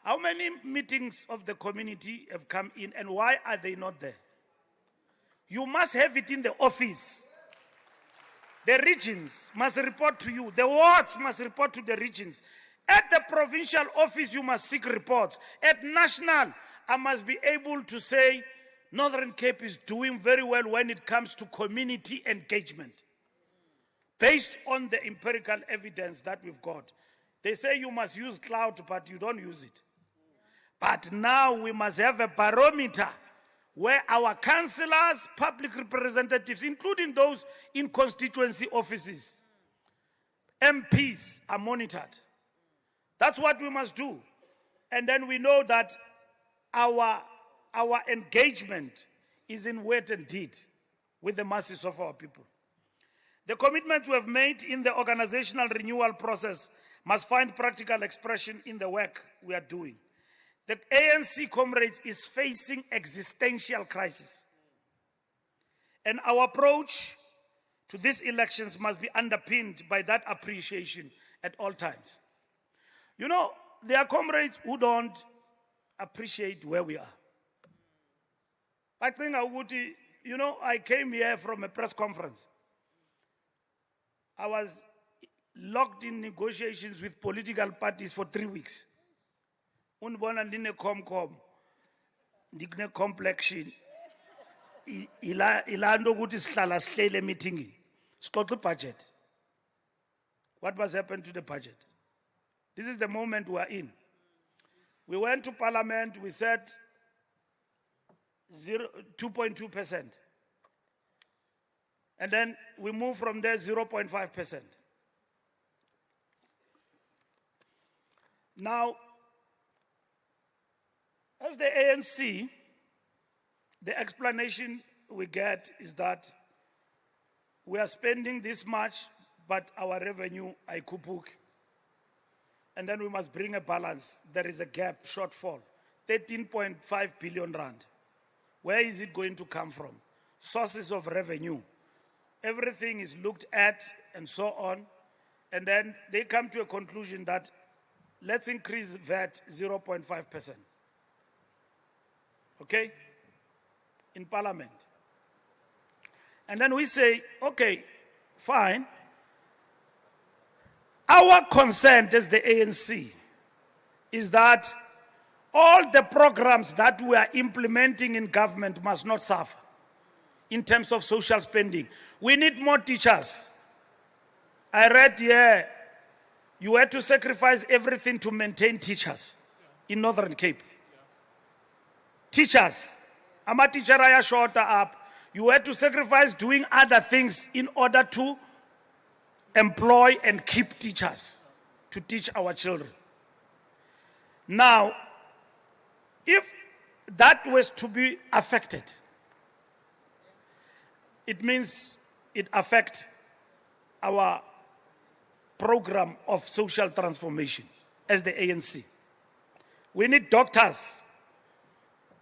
How many meetings of the community have come in and why are they not there? You must have it in the office. The regions must report to you. The wards must report to the regions. At the provincial office, you must seek reports. At national, I must be able to say, Northern Cape is doing very well when it comes to community engagement. Based on the empirical evidence that we've got. They say you must use cloud, but you don't use it. But now we must have a barometer where our councillors, public representatives, including those in constituency offices, MPs, are monitored. That's what we must do. And then we know that our engagement is in word and deed with the masses of our people. The commitments we have made in the organizational renewal process must find practical expression in the work we are doing. The ANC, comrades, is facing existential crisis. And our approach to these elections must be underpinned by that appreciation at all times. You know, there are comrades who don't appreciate where we are. I think I came here from a press conference. I was locked in negotiations with political parties for 3 weeks. Unbona ndine comcom, ndine complexion. Ilando ukuthi sihlala sihlele meeting. Sixoxe budget. What was happened to the budget? This is the moment we are in. We went to Parliament, we said 2.2%. And then we moved from there 0.5%. Now, as the ANC, the explanation we get is that we are spending this much, but our revenue aikupuk. And then we must bring a balance. There is a gap, shortfall, 13.5 billion rand. Where is it going to come from? Sources of revenue. Everything is looked at and so on. And then they come to a conclusion that let's increase VAT 0.5%. Okay? In Parliament. And then we say, okay, fine. Our consent as the ANC is that all the programs that we are implementing in government must not suffer in terms of social spending. We need more teachers. I read here, you had to sacrifice everything to maintain teachers in Northern Cape. Teachers. Ama teacher aya shorter up. You had to sacrifice doing other things in order to employ and keep teachers to teach our children. Now, if that was to be affected, it means it affects our program of social transformation as the ANC. We need doctors.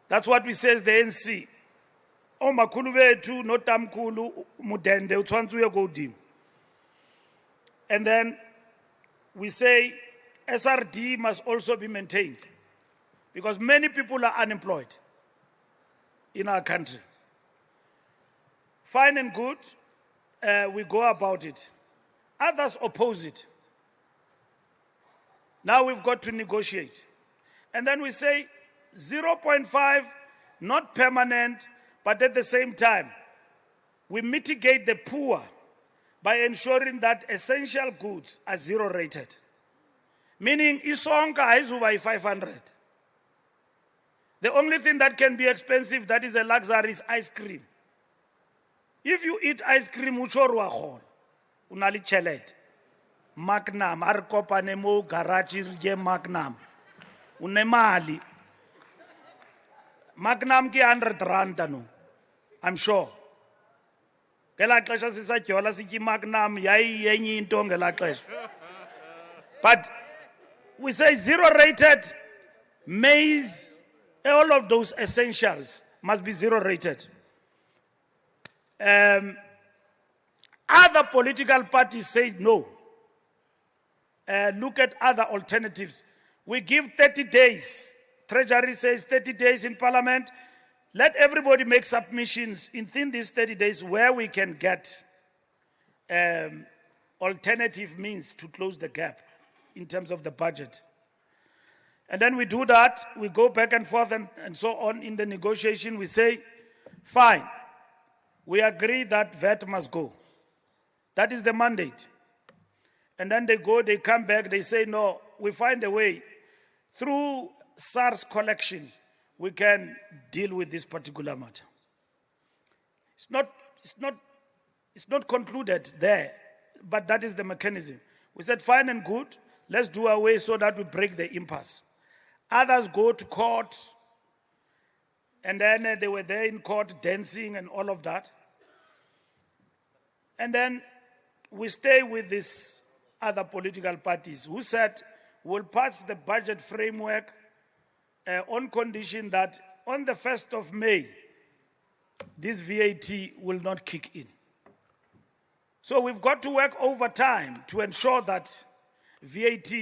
That's what we say as the ANC. Oh, makhulu bethu no tamkhulu mudende utshwantse uye go dim. And then we say SRD must also be maintained because many people are unemployed in our country. Fine and good, we go about it. Others oppose it. Now we've got to negotiate. And then we say 0.5, not permanent, but at the same time, we mitigate the poor by ensuring that essential goods are zero rated. Meaning, isonka izuba 500. The only thing that can be expensive, that is a luxury, is ice cream. If you eat ice cream, uchorwa khona, unali chelet. Magnum, arkopa nemo garage je Magnum. Unemali. Magnum ki 100 rand no. I'm sure. But we say zero rated maize, all of those essentials must be zero rated. Other political parties say no. Look at other alternatives. We give 30 days. Treasury says 30 days in Parliament. Let everybody make submissions within these 30 days where we can get alternative means to close the gap in terms of the budget. And then we do that, we go back and forth and so on in the negotiation. We say, fine, we agree that VAT must go. That is the mandate. And then they go, they come back, they say, no, we find a way. Through SARS collection, we can deal with this particular matter. It's not concluded there, but that is the mechanism. We said, fine and good, let's do away so that we break the impasse. Others go to court, and then they were there in court dancing and all of that. And then we stay with these other political parties who said, we'll pass the budget framework on condition that on the 1st of May, this VAT will not kick in. So we've got to work overtime to ensure that VAT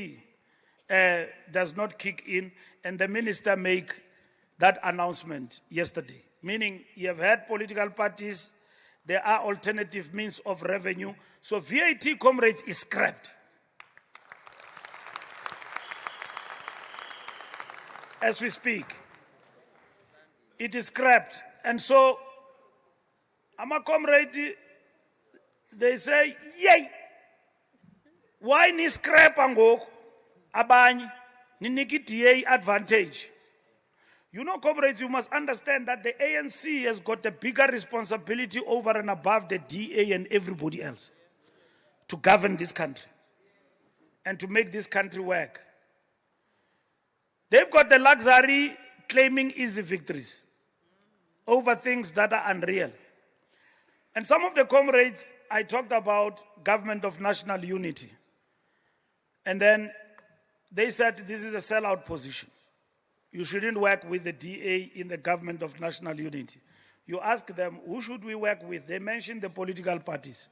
does not kick in, and the minister make that announcement yesterday. Meaning, you have had political parties, there are alternative means of revenue. So VAT, comrades, is scrapped. As we speak, it is scrapped. And so, I'm a comrade, they say, yay! Why ni scrap angok abany ni nikiti advantage? You know, comrades, you must understand that the ANC has got a bigger responsibility over and above the DA and everybody else to govern this country and to make this country work. They've got the luxury claiming easy victories over things that are unreal. And some of the comrades, I talked about government of national unity. And then they said this is a sellout position. You shouldn't work with the DA in the government of national unity. You ask them, who should we work with? They mentioned the political parties.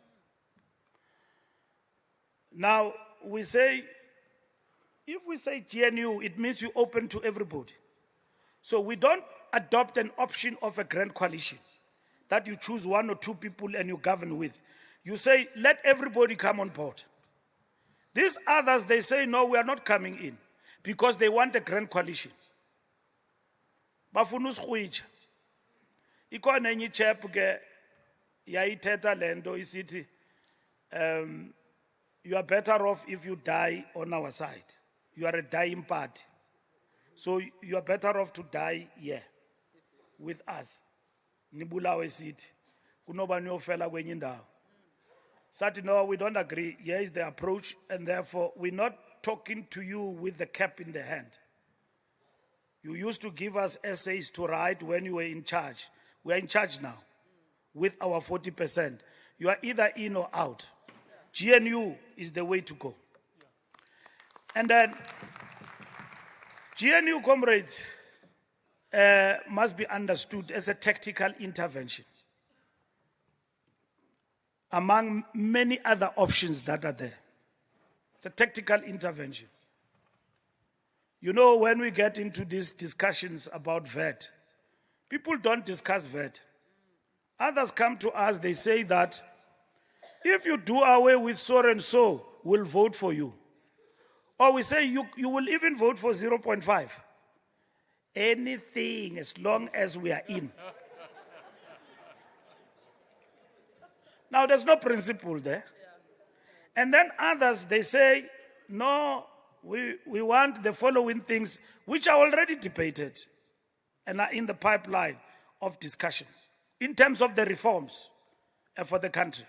Now, we say, if we say GNU, it means you open to everybody. So we don't adopt an option of a grand coalition that you choose one or two people and you govern with. You say, let everybody come on board. These others, they say, no, we are not coming in because they want a grand coalition. Bafuna usikhwitsha. Ikhona enye ichap ke yayithetha lento isithi you are better off if you die on our side. You are a dying party. So you are better off to die here with us. Nibulawe sithi kunoba niyofela kwenye indawo. Sathi no, we don't agree. Here is the approach, and therefore we're not talking to you with the cap in the hand. You used to give us essays to write when you were in charge. We are in charge now with our 40%. You are either in or out. GNU is the way to go. And then GNU, comrades, must be understood as a tactical intervention among many other options that are there. It's a tactical intervention. You know, when we get into these discussions about VAT, people don't discuss VAT. Others come to us, they say that if you do away with so and so, we'll vote for you. Or we say you will even vote for 0.5. Anything as long as we are in. Now, there's no principle there. And then others, they say, no, we want the following things, which are already debated and are in the pipeline of discussion in terms of the reforms for the country.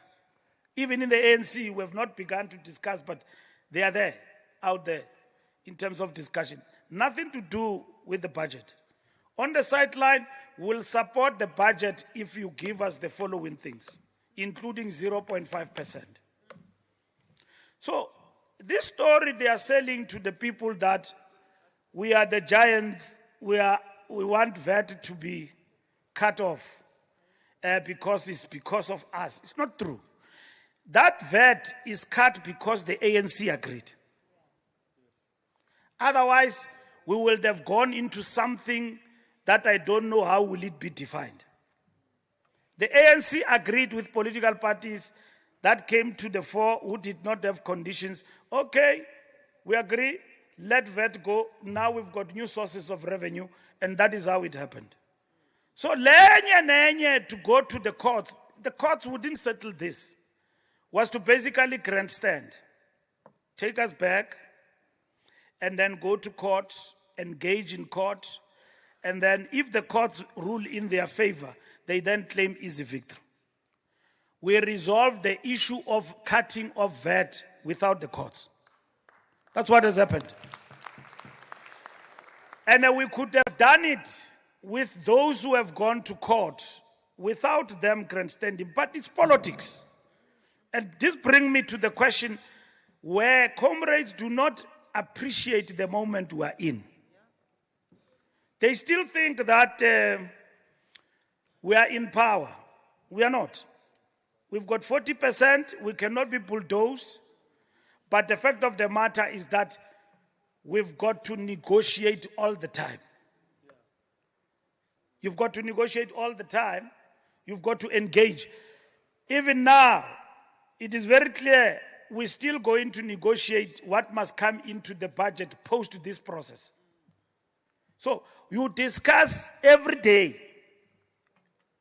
Even in the ANC, we have not begun to discuss, but they are there, out there, in terms of discussion. Nothing to do with the budget. On the sideline, we'll support the budget if you give us the following things, including 0.5%. So, this story they are selling to the people that we are the giants, we want VAT to be cut off because it's because of us. It's not true. That VAT is cut because the ANC agreed. Otherwise, we would have gone into something that I don't know how will it be defined. The ANC agreed with political parties that came to the fore who did not have conditions. Okay, we agree, let VAT go. Now we've got new sources of revenue, and that is how it happened. So, lenye to go to the courts wouldn't settle this. Was to basically grandstand, take us back, and then go to court, engage in court, And then if the courts rule in their favor, they then claim easy victory. We resolved the issue of cutting of VAT without the courts. That's what has happened. And we could have done it with those who have gone to court without them grandstanding, but it's politics. And this brings me to the question where comrades do not appreciate the moment we are in. They still think that we are in power. We are not. We've got 40%, we cannot be bulldozed. But the fact of the matter is that we've got to negotiate all the time. You've got to negotiate all the time. You've got to engage. Even now, it is very clear we're still going to negotiate what must come into the budget post this process. So you discuss every day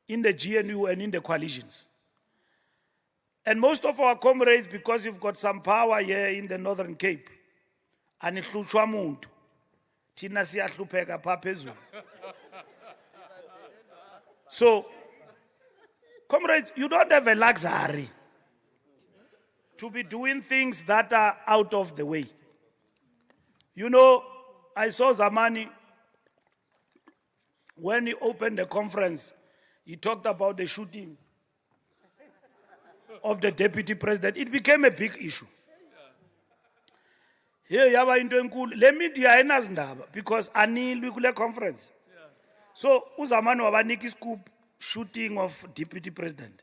in the GNU and in the coalitions. And most of our comrades, because you've got some power here in the Northern Cape, anihlutshwa muntu thina siyahlupheka pha phezulu. So comrades, you don't have a luxury to be doing things that are out of the way. You know, I saw Zamani when he opened the conference, he talked about the shooting of the deputy president. It became a big issue. Here, yaba into enkulu. Le media ayinazindaba because anilwi kule conference. So uZamani wabanika scoop shooting of deputy president.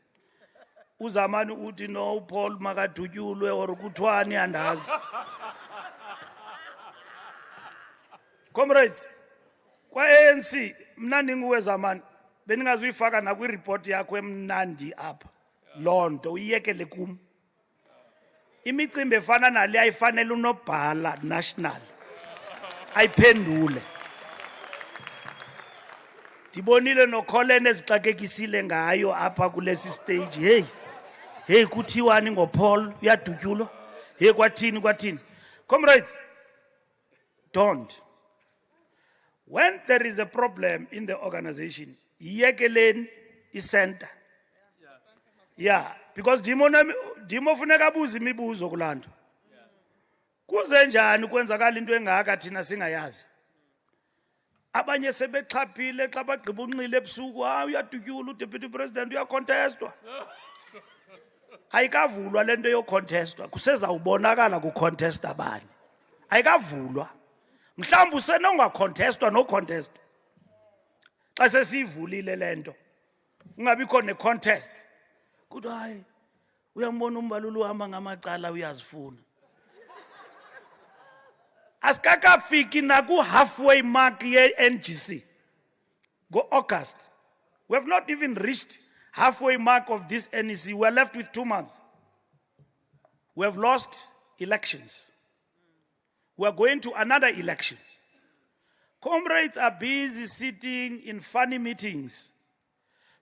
uZamani uthi no Paul makadutyulwe or kuthwani andazi. Comrades, kwa ANC mna ninguwe Zamani beningazuyifaka na kwi report yakho emnandi apha. Lonto uyekele kum. Imicimbi efana nale ayifanele unobhala national. Ayiphendule. Dibonile noKholene ezixakekisile ngayo apha kulesi stage. Hey kuthiwani ngoPaul uyadutyulwa. Hey kwathini. Comrades, don't. When there is a problem in the organization, yekeleni center. Yeah, because dimo funeka buza imibuzo kulanto. Kuze njani kwenzakala into engaka thina singayazi. Abanye sebexhaphile xa bagqiba unxile ebusuku, uyadutyula uDeputy President uyacontestwa. Ayikavulwa lento yocontestwa, kusezawubonakala kucontest abani. Ayikavulwa. Mhlawumbe usenongacontestwa no contest. Xa sesivulile lento. Ungabikho ne contest. Kuthi hayi uyambona umbalulu uhamba ngamacala uyazifuna. Asikakafiki naku halfway mark ye NGC. Go August. We have not even reached halfway mark of this NEC. We are left with 2 months. We have lost elections. We are going to another election. Comrades are busy sitting in funny meetings.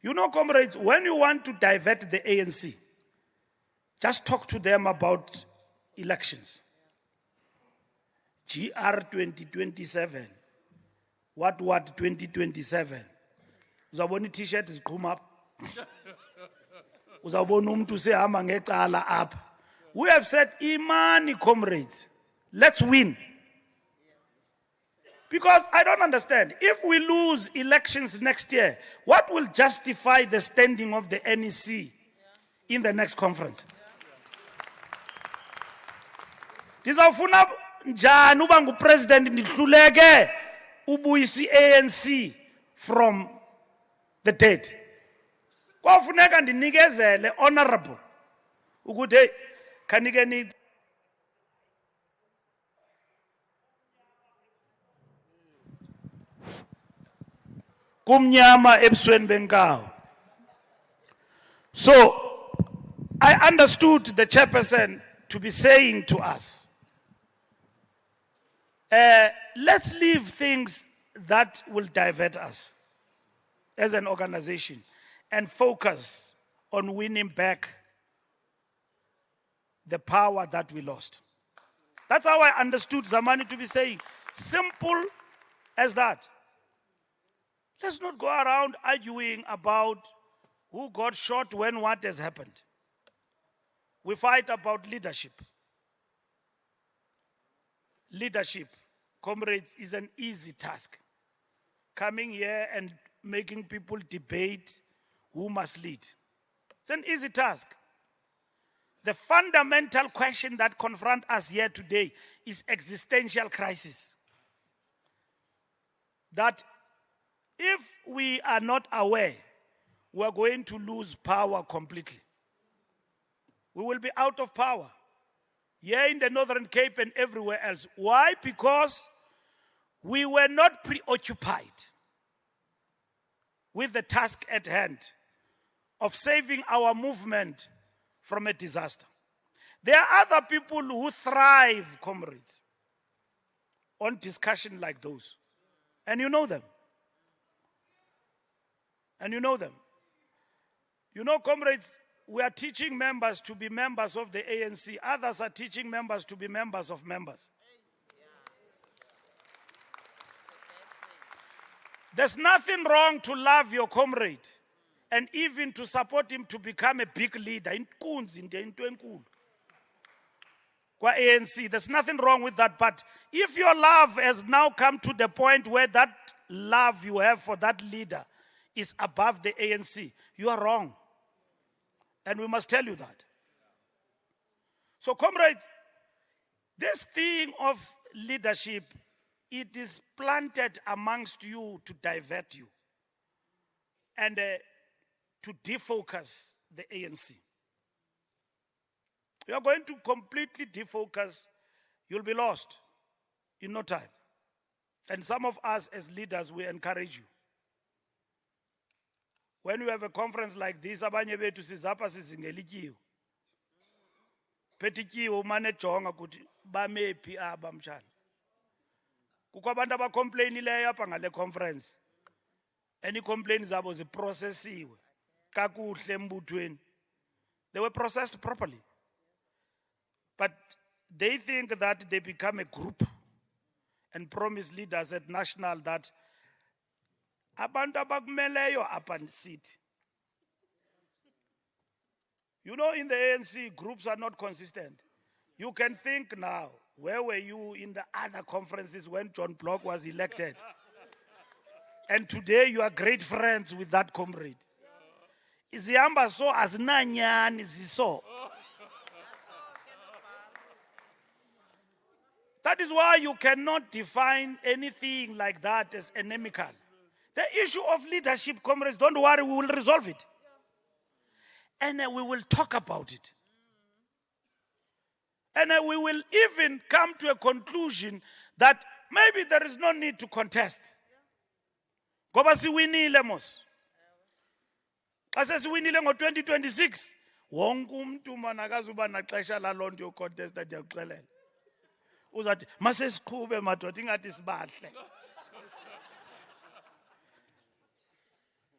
You know, comrades, when you want to divert the ANC, just talk to them about elections. GR 2027. What 2027? Uzabona t-shirt ziqhuma up. Uzabona umuntu sehamba ngecala apha. We have said, imani comrades, let's win. Because I don't understand. If we lose elections next year, what will justify the standing of the NEC in the next conference? Ndizawufuna njani uba ngupresident ndihluleke ubuyisa ANC from the dead. Kwafuneka ndinikezele honorable ukuthi hey khanike ni kumnyama ebusweni benkawu. So I understood the chairperson to be saying to us, let's leave things that will divert us as an organization and focus on winning back the power that we lost. That's how I understood Zamani to be saying. Simple as that. Let's not go around arguing about who got shot when what has happened. We fight about leadership. Leadership, comrades, is an easy task. Coming here and making people debate who must lead. It's an easy task. The fundamental question that confronts us here today is existential crisis. That if we are not aware, we are going to lose power completely. We will be out of power. Here in the Northern Cape and everywhere else. Why? Because we were not preoccupied with the task at hand of saving our movement from a disaster. There are other people who thrive, comrades, on discussion like those. And you know them. And you know them. You know, comrades, we are teaching members to be members of the ANC. Others are teaching members to be members of members. There's nothing wrong to love your comrade and even to support him to become a big leader. In ANC, there's nothing wrong with that. But if your love has now come to the point where that love you have for that leader is above the ANC, you are wrong. And we must tell you that. So, comrades, this thing of leadership, it is planted amongst you to divert you and to defocus the ANC. You are going to completely defocus. You'll be lost in no time. And some of us as leaders, we encourage you. When you have a conference like this, abanye bethu sizapha sizingelikiwe. Phetikiwe umane jonga ukuthi bamephi abamshana. Kukho abantu abacomplainileyo apha ngale conference. Any complaints zabo ziprocessiwe kakuhle embuthweni. They were processed properly. But they think that they become a group and promise leaders at national that abantu abakumeleyo apha city. You know, in the ANC, groups are not consistent. You can think now, where were you in the other conferences when John Block was elected? And today you are great friends with that comrade. Izihamba so azinanyani ziso. That is why you cannot define anything like that as inimical. The issue of leadership, comrades, don't worry, we will resolve it. And we will talk about it. And we will even come to a conclusion that maybe there is no need to contest. Ngoba siwinile mos. Xa siwinile ngo-2026, wonke umuntu manakazuba naxesha lalonto yocontesta ndiyakuxelela. Uzathi masesiqhube madoda ingathi sibahle.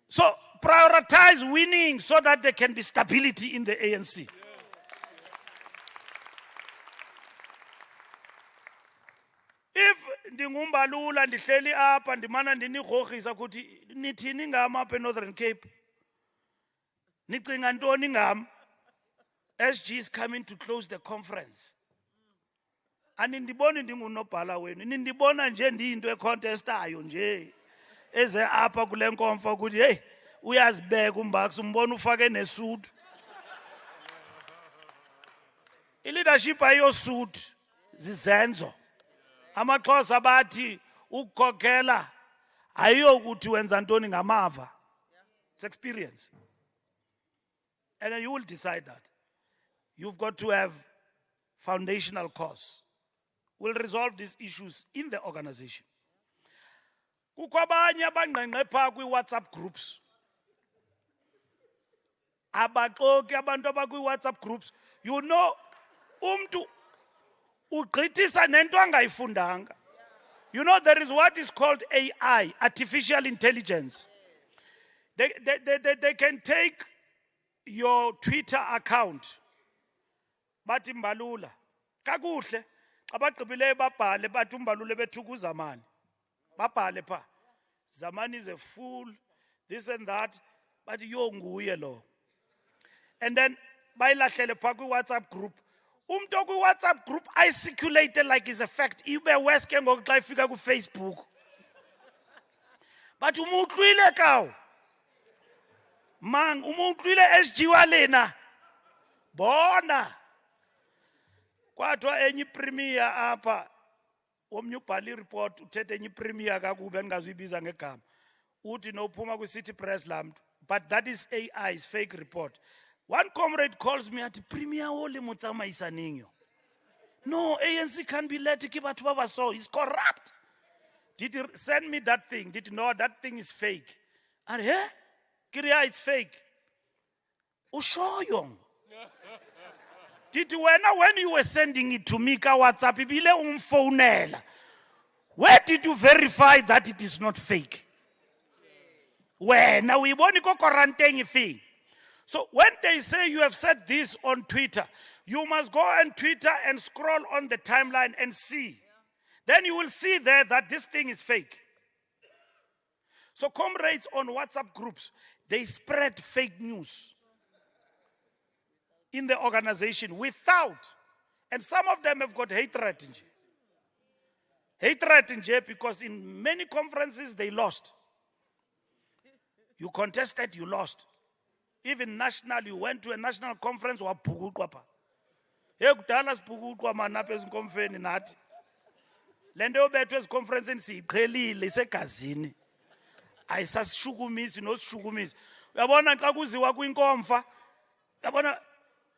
So prioritize winning so that there can be stability in the ANC. If ndingumbalula ndihleli apha ndimana ndinirhorhisa ukuthi nithini ngam apha eNorthern Cape. Nicinga ntoni ngam? SG is coming to close the conference. Anindiboni ndingunobhala wenu. Nindibona nje ndiyinto econtestayo nje. Eze apha kule nkomfa ukuthi hey uyazibeka uMbax umbona ufake nesuit. I-leadership ayosuit zizenzo. Amaxhosa bathi ukukhokhela ayokuthi wenza ntoni ngamava. It's experience. And you will decide that. You've got to have foundational cause. We'll resolve these issues in the organization. Kukho abanye abangqengqe phaa kwi-WhatsApp groups. Abaxoki abantu abakwi-WhatsApp groups. You know, umntu ugqithisa nento angayifundanga. You know, there is what is called AI, artificial intelligence. They can take your Twitter account. Bathi Mbalula. Kakuhle. Abagqibileyo babhale bathi uMbalula bethukuza mani. Babhale pha. Zaman is a fool, this and that, but nguye lo. And then, bayilahlele phaa WhatsApp group. Umntu WhatsApp group, I circulated like it's a fact. Ibe worse ke ngoku xa ifika Facebook. But umutlwile kaw. Mang, umutlwile SG wa lena. Bona. Kwathiwa enye premier apha. Omnye ubhali report uthethe enye premier kakubi engazuyibiza ngegama. Uthi nophuma kwi-City Press lamntu. But that is AI's fake report. One comrade calls me at Premier Ole Mutsamaisa Ninyo. No, ANC can't be let to keep at Baba so. He's corrupt. Did he send me that thing? Did you know that thing is fake? And hey, Kiria, it's fake. Ushoyong. Did you when you were sending it to me, WhatsApp, where did you verify that it is not fake? When now we want to go quarantine thing. So when they say you have said this on Twitter, you must go on Twitter and scroll on the timeline and see. Then you will see there that this thing is fake. So comrades on WhatsApp groups, they spread fake news in the organization without, and some of them have got hatred in J. Hatred in J because in many conferences they lost. You contested, you lost. Even national, you went to a national conference, wapugutwa pa. Kudala sipugutwa manapha ezinkonfeni nathi. Lento yobethwa ezikonferensini siyiqhelile isegazini. Ayisasishukumisi nosishukumisi. Uyabona xa kuziwa kwinkomfa, uyabona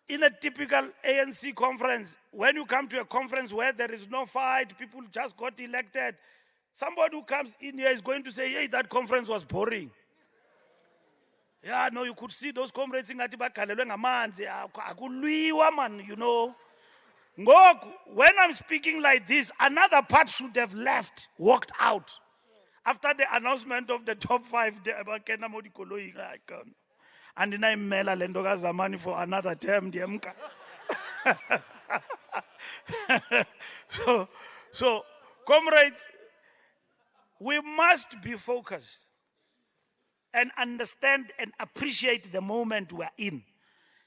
in a typical ANC conference, when you come to a conference where there is no fight, people just got elected, somebody who comes in here is going to say, hey, that conference was boring. Yeah, no, you could see those comrades in Atibakalelwe ngamanzi, akulwiwa man, you know. When I'm speaking like this, another part should have left, walked out. After the announcement of the top 5, and then I mela lendoga zamani for another term, So, comrades, we must be focused and understand and appreciate the moment we're in.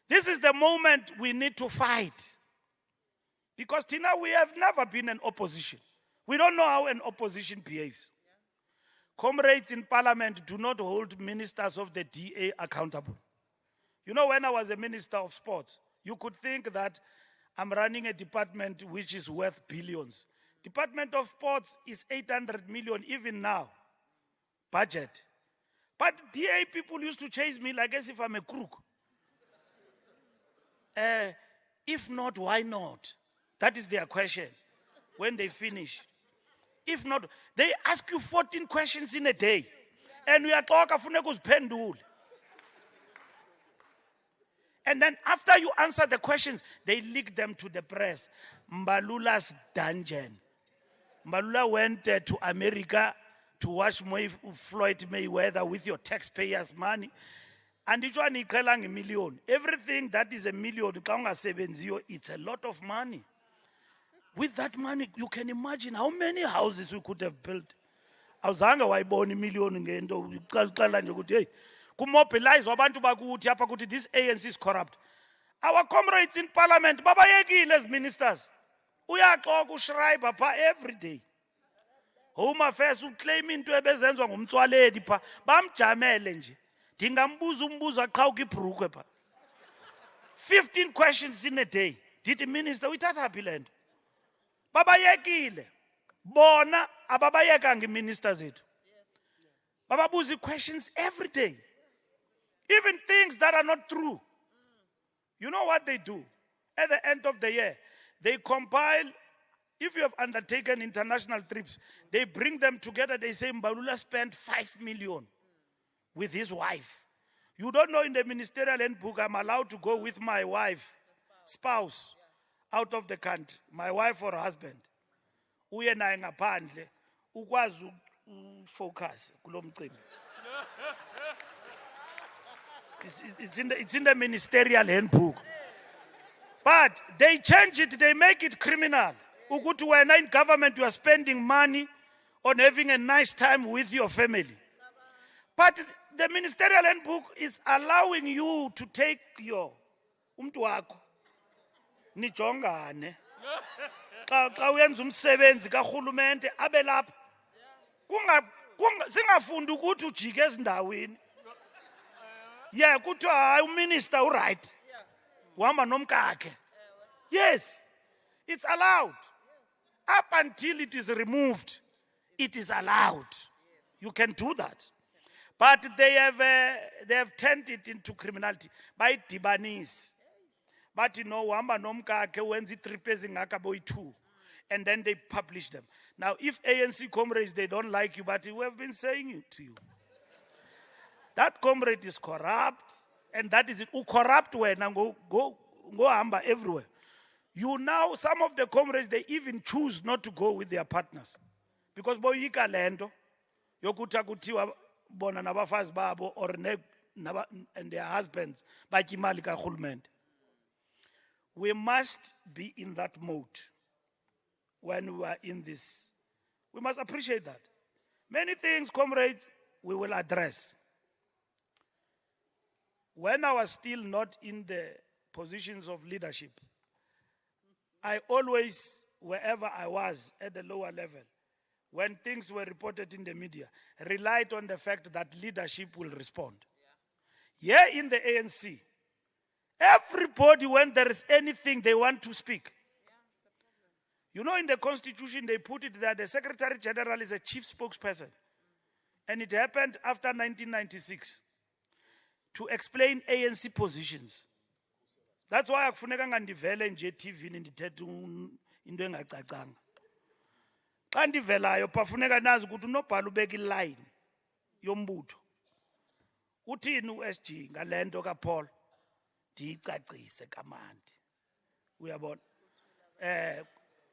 This is the moment we need to fight. Because Tina, we have never been an opposition. We don't know how an opposition behaves. Comrades in parliament do not hold ministers of the DA accountable. You know, when I was a minister of sports, you could think that I'm running a department which is worth billions. Department of Sports is 800 million even now, budget. But DA people used to chase me like as if I'm a crook. If not, why not? That is their question when they finish. If not, they ask you 14 questions in a day. And we are talking about pendul. And then after you answer the questions, they leak them to the press. Mbalula's dungeon. Mbalula went to America to watch Floyd Mayweather with your taxpayers' money. And each one is a million. Everything that is a million, it's a lot of money. With that money, you can imagine how many houses we could have built. Awuzange wayibona imillion ngento uqala nje ukuthi hey kumobilize abantu bakuthi apha ukuthi this ANC is corrupt. Our comrades in parliament babayekile as ministers. Uyaxoka uShriver pha every day. Home Affairs uclaim into ebezenzwa ngumtswaledi pha bamjamele nje. Dingambuza umbuzo aqhawuka ibhrukwe pha. 15 questions in a day. Did the minister uyithatha phi lento? Babayekile. Bona ababayeka ngeministers ethu. Bababuza questions every day. Even things that are not true. You know what they do? At the end of the year, they compile, if you have undertaken international trips, they bring them together, they say Mbalula spent 5 million with his wife. You don't know in the ministerial handbook, I'm allowed to go with my wife, spouse, out of the country, my wife or husband. Uye naye ngaphandle ukwazi focus kulo mcimbi. It's in the ministerial handbook. But they change it, they make it criminal. Ukuthi wena in government you are spending money on having a nice time with your family. But the ministerial handbook is allowing you to take your umntu wakho nijongane xa uyenza umsebenzi karhulumente abe lapha singafundi ukuthi ujike ezindaweni kuthiwa hayi uminister uright uhamba nomkakhe. Yes, it's allowed. Up until it is removed, it is allowed. You can do that. But they have turned it into criminality by dibanis. But uhamba nomkakhe wenza i-trip ezingaka boyi-2, and then they publish them. Now, if ANC comrades, they don't like you, but we have been saying it to you. That comrade is corrupt, and that is it. Corrupt when go hamba everywhere. You now, some of the comrades, they even choose not to go with their partners. Because boyika lento, yokuta kutiwa bona nabafazi babo or and their husbands, bakimali karhulumente. We must be in that mode when we are in this. We must appreciate that. Many things, comrades, we will address. When I was still not in the positions of leadership, I always, wherever I was at the lower level, when things were reported in the media, relied on the fact that leadership will respond. Here in the ANC, everybody, when there is anything they want to speak, in the Constitution, they put it that the Secretary General is a chief spokesperson. And it happened after 1996 to explain ANC positions. That's why akufuneka ngandivele nje TV ndithethe into engacacanga. Xa ndivelayo pafuneka nazi ukuthi unobhala ubeka iline yombutho. Uthini uSG ngalento kaPaul? Ndiyicacise kamandi. Uyabona?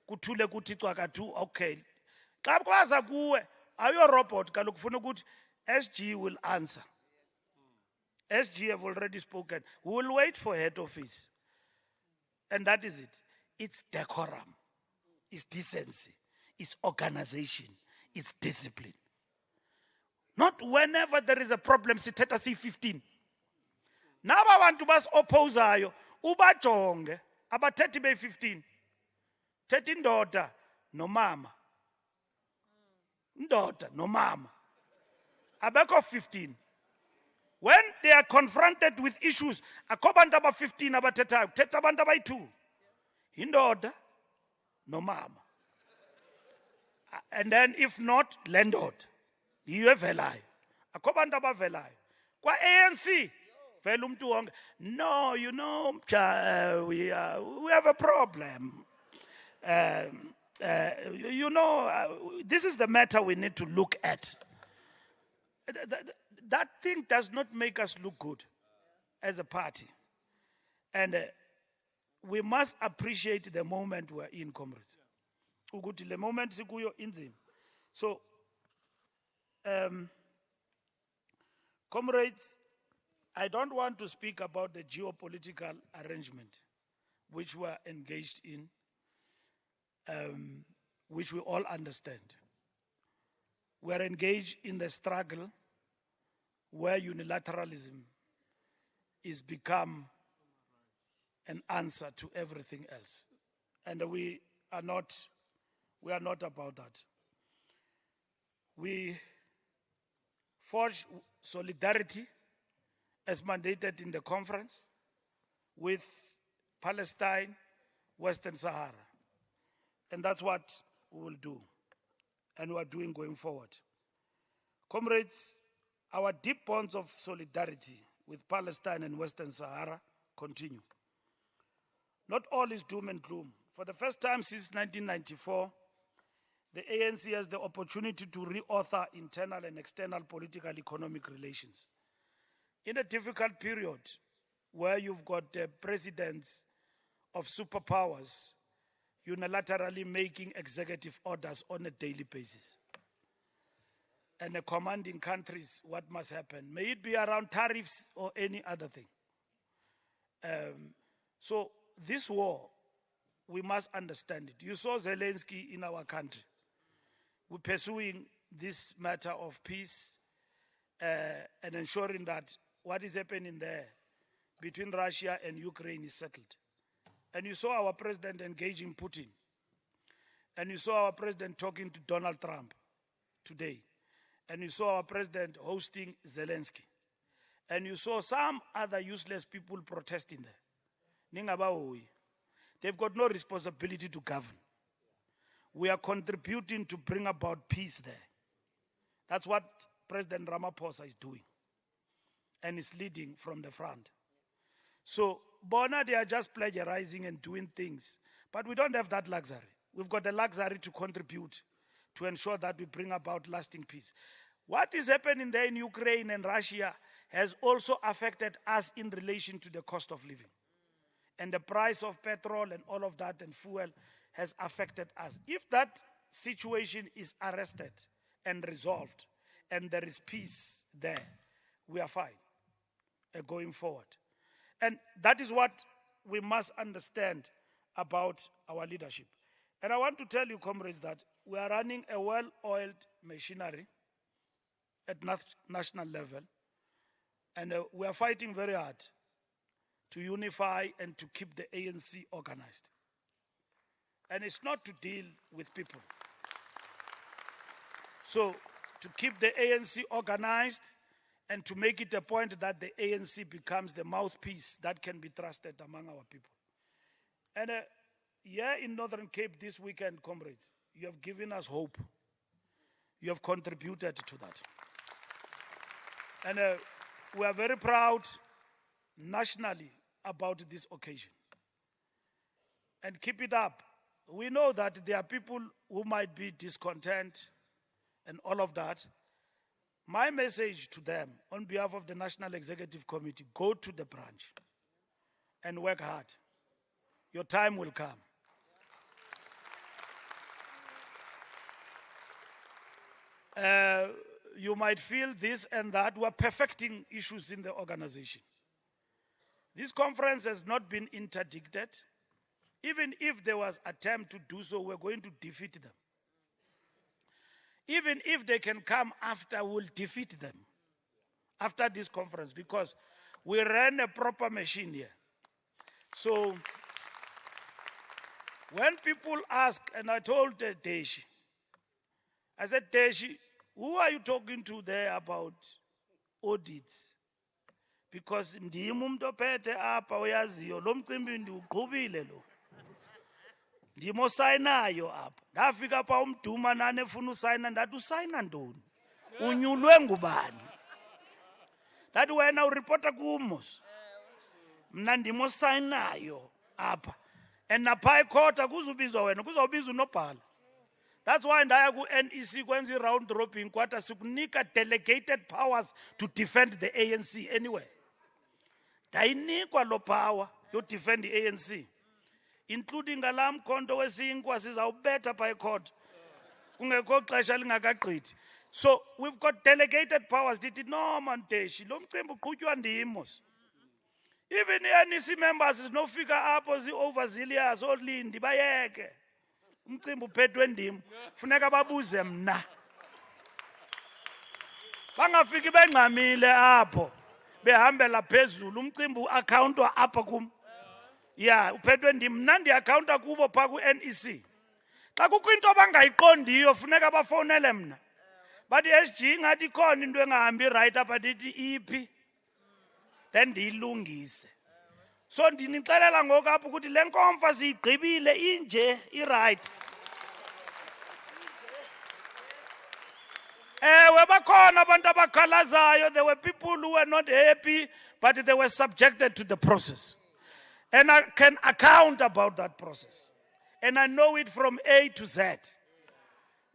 Kuthule kuthi cwakathu, okay. Xa kwaza kuwe ayo robot kaloku kufuna ukuthi SG will answer. SG have already spoken. We will wait for head office. And that is it. It's decorum. It's decency. It's organization. It's discipline. Not whenever there is a problem, sithetha C15. Naba bantu bas opposayo, ubajonge, abathethi be-15. Thethi indoda nomama. Indoda nomama. Abekho 15. When they are confronted with issues, akho bantu aba-15 abathethayo, kuthetha abantu abayi-2. Indoda nomama. And then if not, lendoda. Yiyo evelayo. Akho bantu abavelayo. Kwa ANC, vela umntu wonke. No, we have a problem. This is the matter we need to look at. That thing does not make us look good as a party. And we must appreciate the moment we're in, comrades. Ukuthi le moment sikuyo inzima. So, comrades, I don't want to speak about the geopolitical arrangement which we're engaged in, which we all understand. We're engaged in the struggle where unilateralism is become an answer to everything else. And we are not about that. We forge solidarity as mandated in the conference with Palestine, Western Sahara. And that's what we will do, and we are doing going forward. Comrades, our deep bonds of solidarity with Palestine and Western Sahara continue. Not all is doom and gloom. For the first time since 1994, the ANC has the opportunity to reauthor internal and external political economic relations. In a difficult period where you've got presidents of superpowers unilaterally making executive orders on a daily basis and commanding countries what must happen, may it be around tariffs or any other thing. So this war, we must understand it. You saw Zelensky in our country. we're pursuing this matter of peace and ensuring that what is happening there between Russia and Ukraine is settled. And you saw our president engaging Putin. And you saw our president talking to Donald Trump today. And you saw our president hosting Zelensky. And you saw some other useless people protesting there. They've got no responsibility to govern. We are contributing to bring about peace there. That's what President Ramaphosa is doing. And is leading from the front. So, Bona, they are just plagiarizing and doing things. But we don't have that luxury. We've got the luxury to contribute to ensure that we bring about lasting peace. What is happening there in Ukraine and Russia has also affected us in relation to the cost of living. And the price of petrol and all of that and fuel has affected us. If that situation is arrested and resolved and there is peace there, we are fine going forward. And that is what we must understand about our leadership. And I want to tell you, comrades, that we are running a well-oiled machinery at national level. And we are fighting very hard to unify and to keep the ANC organized. And it's not to deal with people. So to keep the ANC organized and to make it a point that the ANC becomes the mouthpiece that can be trusted among our people. And here in Northern Cape this weekend, comrades, you have given us hope. You have contributed to that. And we are very proud nationally about this occasion. And keep it up. We know that there are people who might be discontent and all of that. My message to them on behalf of the National Executive Committee, go to the branch and work hard. Your time will come. You might feel this and that. We're perfecting issues in the organization. This conference has not been interdicted. Even if there was an attempt to do so, we're going to defeat them. Even if they can come after, we'll defeat them after this conference, because we ran a proper machine here. So when people ask, and I told Deshi, I said, Deshi, who are you talking to there about audits? Because ndim umuntu ophethe apha uyaziyo lo mcimbi ndiuqhubile lo. Ndim osayinayo apha. Ndafika pha umduma nani efuna usayina ndathi usayina ntoni? Unyulwe ngubani? Ndathi wena ureporta kumos. Mna ndim osayinayo apha. And napha ecourt akuzubizwa wena, kuzawubizwa unobhala. That's why ndaya ku-NEC kwenza i-round robin kwata sikunika delegated powers to defend the ANC anyway. Ndayinikwa lo power yo defend the ANC, including ngala mkhonto wesinkwa sizawubetha pha ecourt kungekho xesha lingakagqithi. So we've got delegated powers. Dithi no Manteshi, lo mcimbi uqhutywa ndimos. Even the NEC members zinofika apho zi-overzealous olindi bayeke. Umcimbi uphethwe ndim, funeka babuze mna. Bangafiki bengxamile apho, behambela phezulu, umcimbi uaccountwa apha kum. Yeah, uphethwe ndim, mna ndiaccountwa kubo pha ku-NEC. Xa kukho into abangayiqondiyo, funeka bafowunele mna. Bathi SG ngathi khona into engahambi right apha ndithi iphi, then ndiyilungise. So ndinixelela ngoku apha ukuthi le nkomfa siyigqibile inje i-right. Ewe bakhona abantu abakhalazayo, there were people who were not happy, but they were subjected to the process. And I can account about that process. And I know it from A to Z.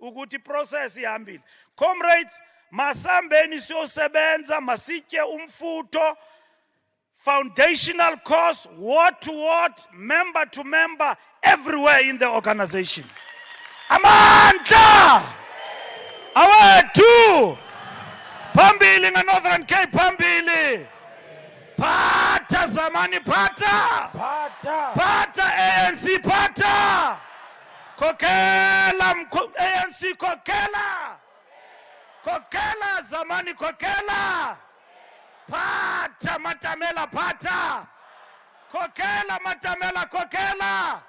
Ukuthi process ihambile. Comrades, masambeni siyosebenza, masitye umfuto, foundational course, ward to ward, member to member, everywhere in the organization. Amandla! Awethu! Phambili ngeNorthern Cape, phambili! Phatha zamani, phatha! Phatha! Phatha ANC, phatha! Kokela, ANC kokela. Kokela, zamani kokela. Pata, matamela pata. Kokela, matamela kokela.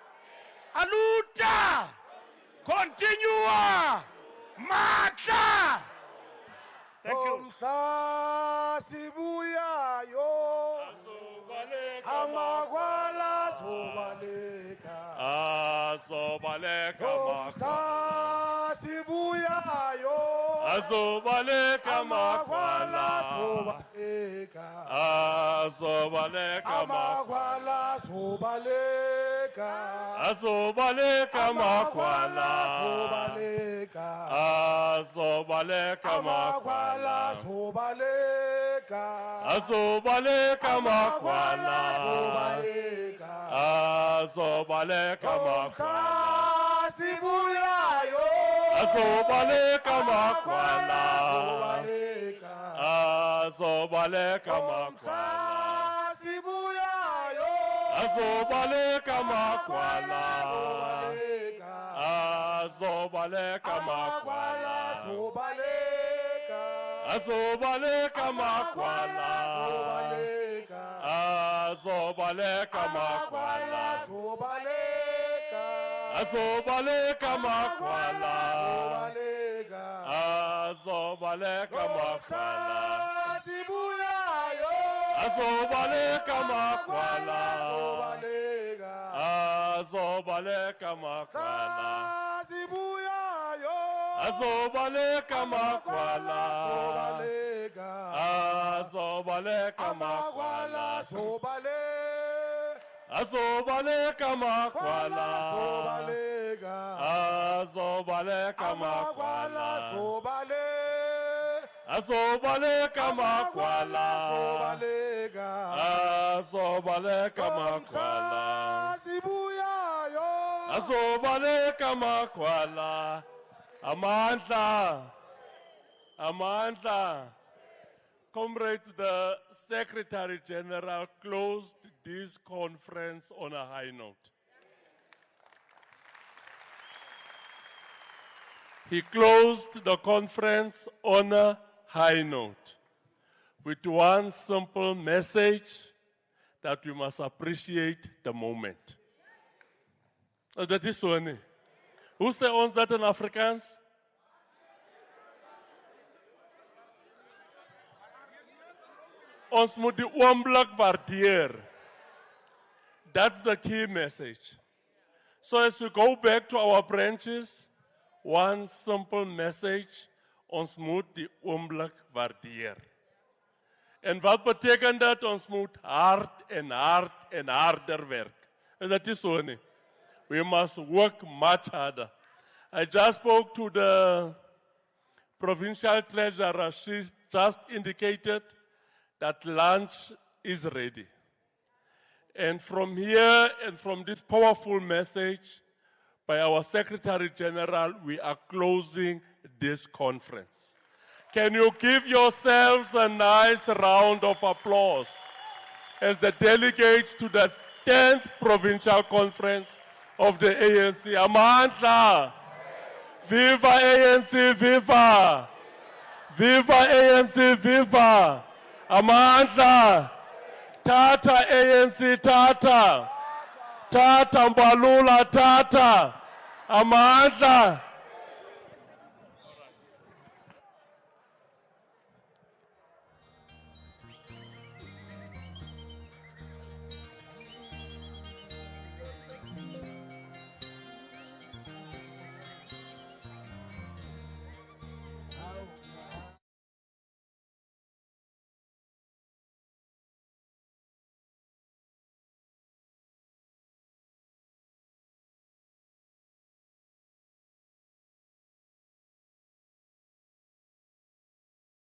Aluta. Continua. Mata. Thank you. Sibuya yo. Amagwala sobaleka. Sobaleka Sibuya yo. Sobaleka Amagwala sobaleka. Sobaleka Amagwala sobaleka. Sobaleka Amagwala sobaleka. Sobaleka Amagwala sobaleka. Sobaleka makwala sobaleka. Sobaleka makwala Sibuya yo. Sobaleka makwala sobaleka. Sobaleka makwala Sibuya yo. Sobaleka makwala sobaleka. Sobaleka makwala sobaleka. Sobaleka makwala sobaleka. Sobaleka makwala sobaleka. Sobaleka makwala sobaleka. Sobaleka makwala Sibuya yo. Sobaleka makwala sobaleka. Sobaleka makwala Sibuya yo. Sobaleka makwala sobaleka. Sobaleka makwala sobaleka. Sobaleka makwala sobaleka. Sobaleka makwala sobaleka. Sobaleka makwala sobaleka. Sobaleka makwala Sibuya yo. Sobaleka makwala Amandla. Comrades, the Secretary General closed this conference on a high note. He closed the conference on a high note with one simple message that we must appreciate the moment. That is one. Who says that in Afrikaans? Ons moet die oomblik waardeer. That's the key message. So as we go back to our branches, one simple message, ons moet die oomblik waardeer. En wat betekent dat? Ons moet hard en harder werk. Is dat nie so nie? We must work much harder. I just spoke to the provincial treasurer. She just indicated that lunch is ready. And from here and from this powerful message by our Secretary General, we are closing this conference. Can you give yourselves a nice round of applause as the delegates to the 10th Provincial Conference of the ANC? Amandla! Viva ANC, viva! Viva ANC, viva! Amandla! Tata ANC, tata! Tata Mbalula, tata! Amandla!